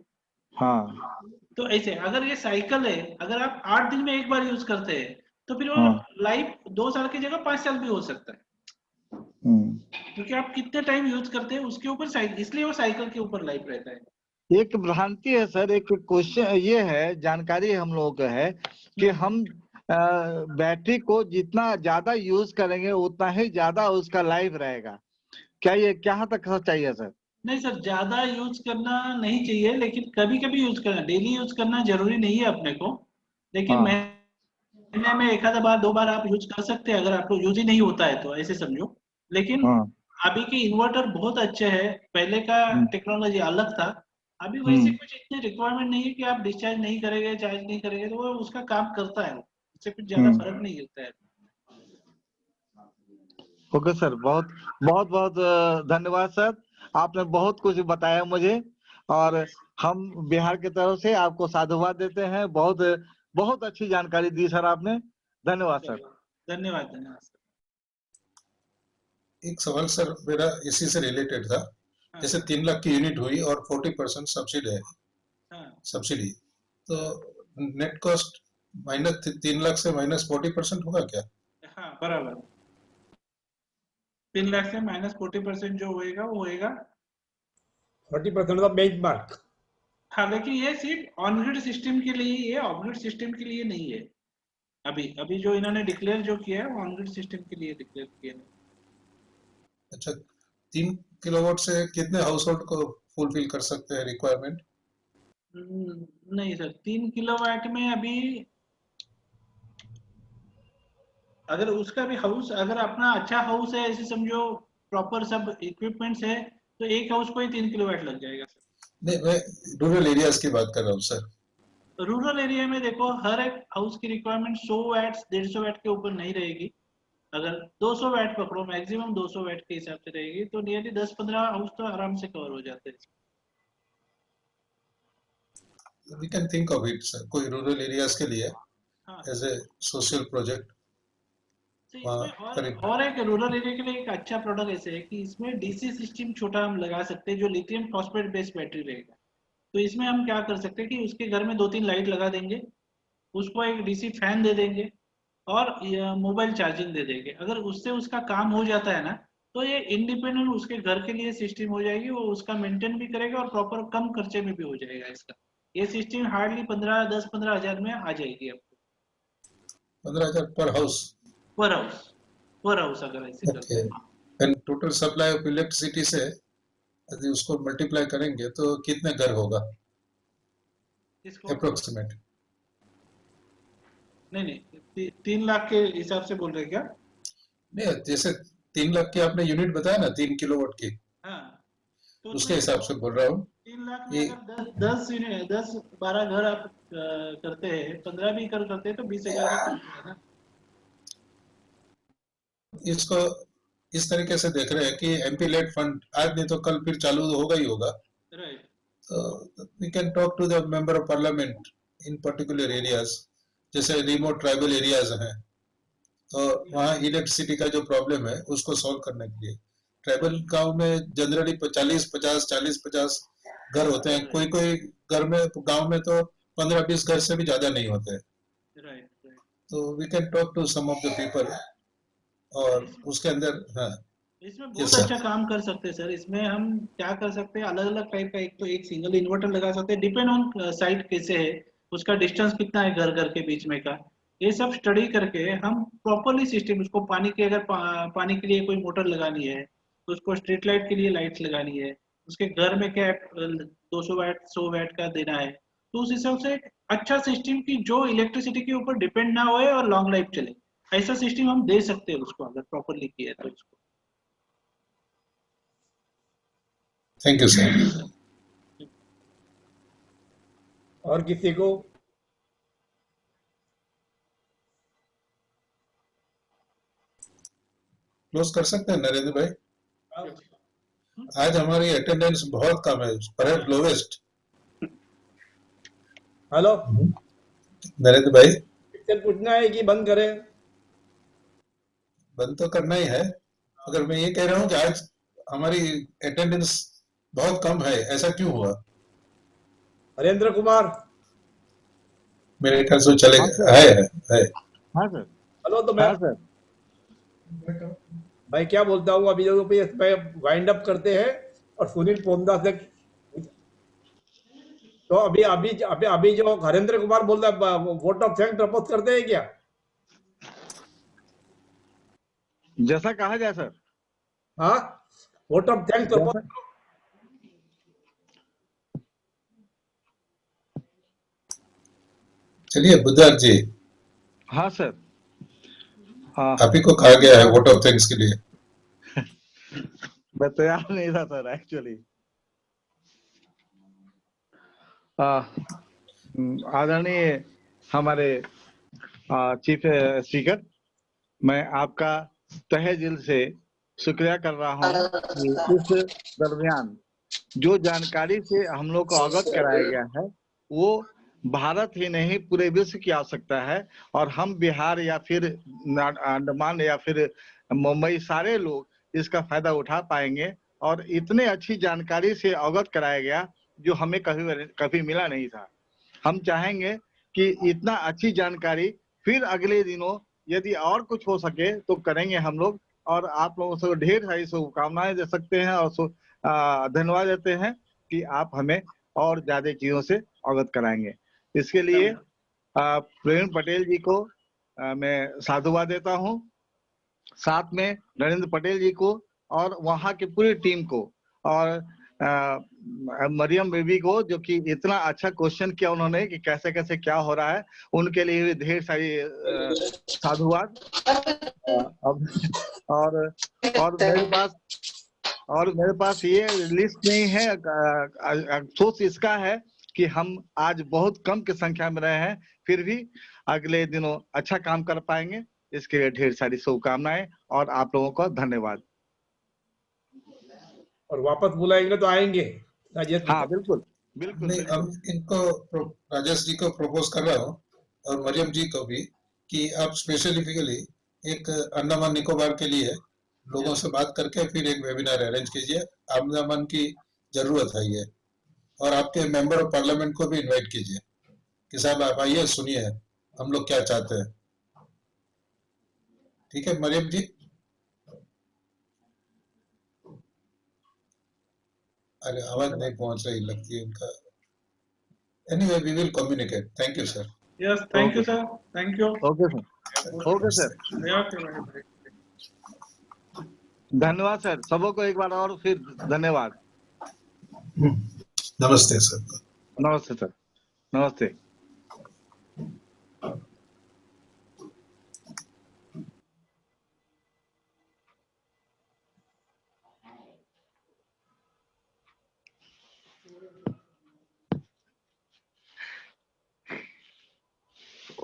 हाँ तो ऐसे अगर ये साइकिल है, अगर आप 8 दिन में एक बार यूज करते हैं तो फिर वो हाँ। लाइफ 2 साल की जगह 5 साल भी हो सकता है, क्योंकि आप कितने टाइम यूज करते हैं उसके ऊपर साइकिल, इसलिए वो साइकिल के ऊपर लाइफ रहता है। एक भ्रांति है सर, एक क्वेश्चन ये है, जानकारी हम लोगों का है कि हम बैटरी को जितना ज्यादा यूज करेंगे उतना ही ज्यादा उसका लाइफ रहेगा। क्या ये कहाँ तक सच्चाई है सर? नहीं सर, ज्यादा यूज करना नहीं चाहिए, लेकिन कभी कभी यूज करना, डेली यूज करना जरूरी नहीं है अपने को, लेकिन हाँ। महीने में 1-2 बार आप यूज कर सकते हैं, अगर आपको यूज ही नहीं होता है तो, ऐसे समझो। लेकिन हाँ। अभी के इन्वर्टर बहुत अच्छे हैं, पहले का हम्म। टेक्नोलॉजी अलग था। अभी वैसे कुछ इतने रिक्वायरमेंट नहीं है कि आप डिस्चार्ज नहीं करेंगे, चार्ज नहीं करेंगे, तो वो उसका काम करता है, उससे कुछ ज्यादा फर्क नहीं गिरता है। ओके सर, बहुत बहुत बहुत धन्यवाद सर, आपने बहुत कुछ बताया मुझे, और हम बिहार की तरफ से आपको साधुवाद देते हैं। बहुत बहुत अच्छी जानकारी दी सर आपने, धन्यवाद सर। धन्यवाद धन्यवाद सर। एक सवाल सर मेरा इसी से रिलेटेड था। जैसे 3 लाख की यूनिट हुई और 40% सब्सिडी है, सब्सिडी, तो नेट कॉस्ट माइनस 3 लाख से माइनस 40% होगा क्या? हाँ बराबर, 3 लाख से माइनस 40% जो होएगा वो होएगा 40% का बेंचमार्क। हाँ, लेकिन ये सिर्फ ऑन ग्रिड सिस्टम के लिए ही है, ऑफ ग्रिड सिस्टम के लिए नहीं है। अभी अभी जो इन्होंने डिक्लेयर जो किया है ऑन ग्रिड सिस्टम के लिए डिक्लेयर किया है। अच्छा, 3 किलोवाट से कितने हाउस होल्ड को फुलफिल कर सकते हैं रिक्वायरमेंट? नहीं सर, 3 किलोवाट में अभी अगर उसका भी हाउस, अगर अपना अच्छा हाउस है, ऐसे समझो प्रॉपर सब इक्विपमेंट्स है, तो एक हाउस को ही 3 किलोवाट लग जाएगा सर। नहीं, मैं रूरल एरियाज की बात कर रहा हूँ सर। रूरल एरिया में देखो हर एक हाउस की रिक्वायरमेंट 100 वैट 150 वैट के ऊपर नहीं रहेगी। अगर 200 वैट पकड़ो, मैक्सिमम 200 वैट के हिसाब से रहेगी, तो नियरली 10-15 हाउस तो आराम से कवर हो जाते हैं। We can think of it sir, कोई रूरल एरियाज के लिए एज ए सोशल प्रोजेक्ट। और एक रूरल एरिया के लिए एक अच्छा प्रोडक्ट ऐसे है कि इसमें डीसी सिस्टम छोटा हम लगा सकते हैं, जो लिथियम फॉस्फेट बेस्ड बैटरी रहेगा। तो इसमें हम क्या कर सकते हैं कि उसके घर में 2-3 लाइट लगा देंगे, उसको एक डीसी फैन दे देंगे और मोबाइल चार्जिंग दे देंगे। अगर उससे उसका काम हो जाता है ना, तो ये इंडिपेंडेंट उसके घर के लिए सिस्टम हो जाएगी, वो उसका मेंटेन भी करेगा और प्रॉपर कम खर्चे में भी हो जाएगा इसका। ये सिस्टम हार्डली 10-15 हजार में आ जाएगी आपको। 15,000 पर हाउस? पर हाउस अगर ऐसे करते हैं। And total supply of electricity से यदि उसको मल्टीप्लाई करेंगे तो कितने घर होगा अप्रोक्सीमेट? नहीं 3 लाख के हिसाब से बोल रहे क्या? नहीं, जैसे 3 लाख की आपने यूनिट बताया ना, 3 किलोवाट की, हाँ, तो उसके हिसाब से बोल रहा हूँ। 3 लाख में अगर 10-12 घर आप करते हैं, 15 भी करते हैं, तो 20,000 का है ना। इसको इस तरीके से देख रहे हैं कि एमपी लेड फंड आज नहीं तो कल फिर चालू होगा ही होगा, Right. we can talk to the member of parliament in particular areas, जैसे रिमोट ट्राइबल एरियाज हैं, तो वहाँ इलेक्ट्रिसिटी का जो प्रॉब्लम है उसको सॉल्व करने के लिए ट्राइबल गांव में जनरली 40-50 घर होते हैं, कोई कोई घर में गांव में तो 15-20 घर से भी ज्यादा नहीं होते, Right. तो we can talk to some of the people और उसके अंदर हाँ इसमें Yes, बहुत sir. अच्छा काम कर सकते हैं सर। इसमें हम क्या कर सकते हैं, अलग अलग टाइप का, एक तो एक सिंगल इन्वर्टर लगा सकते हैं, डिपेंड ऑन साइट कैसे है, उसका डिस्टेंस कितना है घर घर के बीच में का, ये सब स्टडी करके हम प्रॉपरली सिस्टम, उसको पानी के, अगर पानी के लिए कोई मोटर लगानी है तो उसको स्ट्रीट लाइट के लिए लाइट्स लगानी है, उसके घर में क्या 200 वाट 100 वाट का देना है, तो उस हिसाब से एक अच्छा सिस्टम की जो इलेक्ट्रिसिटी के ऊपर डिपेंड ना होए और लॉन्ग लाइफ चले, ऐसा सिस्टम हम दे सकते हैं उसको, अगर प्रॉपरली किया तो उसको। Thank you sir. और किसी को? क्लोज कर सकते हैं नरेंद्र भाई? आज हमारी अटेंडेंस बहुत कम है, परहैप्स लोवेस्ट। हेलो नरेंद्र भाई, क्वेश्चन पूछना है कि बंद करें? बंद तो करना ही है, मगर मैं ये कह रहा हूँ कि आज हमारी अटेंडेंस बहुत कम है, ऐसा क्यों हुआ? हरेंद्र कुमार, मेरे ख्याल से चले हाँ सर। है। हाँ सर। हेलो। तो मैं हाँ सर। भाई क्या बोलता हूँ, अभी जो पे वाइंड अप करते हैं और सुनील पोंदा से, तो अभी अभी अभी अभी जो हरेंद्र कुमार बोल रहा है, वोट ऑफ थैंक्स प्रपोज करते हैं क्या? जैसा कहा जाए सर। हाँ, वोट ऑफ थैंक्स प्रपोज। चलिए बुद्धार्थ जी, हाँ सर। हाँ, आप ही को कहा गया है वोट ऑफ थैंक्स के लिए। मैं तैयार नहीं था सर एक्चुअली। आदरणीय हमारे चीफ स्पीकर, मैं आपका तहे दिल से शुक्रिया कर रहा हूँ कि इस दरमियान जो जानकारी से हम लोग को अवगत कराया गया है वो भारत ही नहीं पूरे विश्व की आवश्यकता है, और हम बिहार या फिर अंडमान या फिर मुंबई सारे लोग इसका फायदा उठा पाएंगे। और इतने अच्छी जानकारी से अवगत कराया गया जो हमें कभी मिला नहीं था। हम चाहेंगे कि इतना अच्छी जानकारी फिर अगले दिनों यदि और कुछ हो सके तो करेंगे हम लोग, और आप लोगों से ढेर सारी शुभकामनाएं दे सकते हैं और धन्यवाद देते हैं कि आप हमें और ज्यादा चीजों से अवगत कराएंगे। इसके लिए प्रवीण पटेल जी को मैं साधुवाद देता हूँ, साथ में नरेंद्र पटेल जी को और वहाँ की पूरी टीम को, और मरियम बेबी को जो कि इतना अच्छा क्वेश्चन किया उन्होंने कि कैसे कैसे क्या हो रहा है, उनके लिए भी ढेर सारी साधुवाद। और मेरे पास ये लिस्ट नहीं है। अफसोस इसका है कि हम आज बहुत कम की संख्या में रहे हैं, फिर भी अगले दिनों अच्छा काम कर पाएंगे। इसके लिए ढेर सारी शुभकामनाएं और आप लोगों का धन्यवाद। और वापस बुलाएंगे तो आएंगे राजेश। हाँ बिल्कुल बिल्कुल। नहीं, अब इनको राजेश जी को प्रपोज कर रहा हूँ और मरियम जी को भी कि आप स्पेसिफिकली एक अंडमान निकोबार के लिए लोगों से बात करके फिर एक वेबिनार अरेंज कीजिए। अंडमान की जरूरत है ये, और आपके मेंबर ऑफ पार्लियामेंट को भी इनवाइट कीजिए कि साहब आप आइए, सुनिए हम लोग क्या चाहते हैं। ठीक है मरियम जी? अरे आवाज नहीं पहुंच रही लगती है उनका। Anyway we will communicate. Thank you sir. Yes, thank you sir, thank you. Okay sir. Okay sir, धन्यवाद सर, सबको एक बार और फिर धन्यवाद। नमस्ते सर। नमस्ते सर, नमस्ते।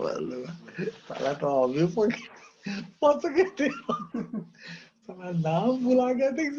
साला तो अभी पहुंच गए थे, साला नाम भुला गए थे।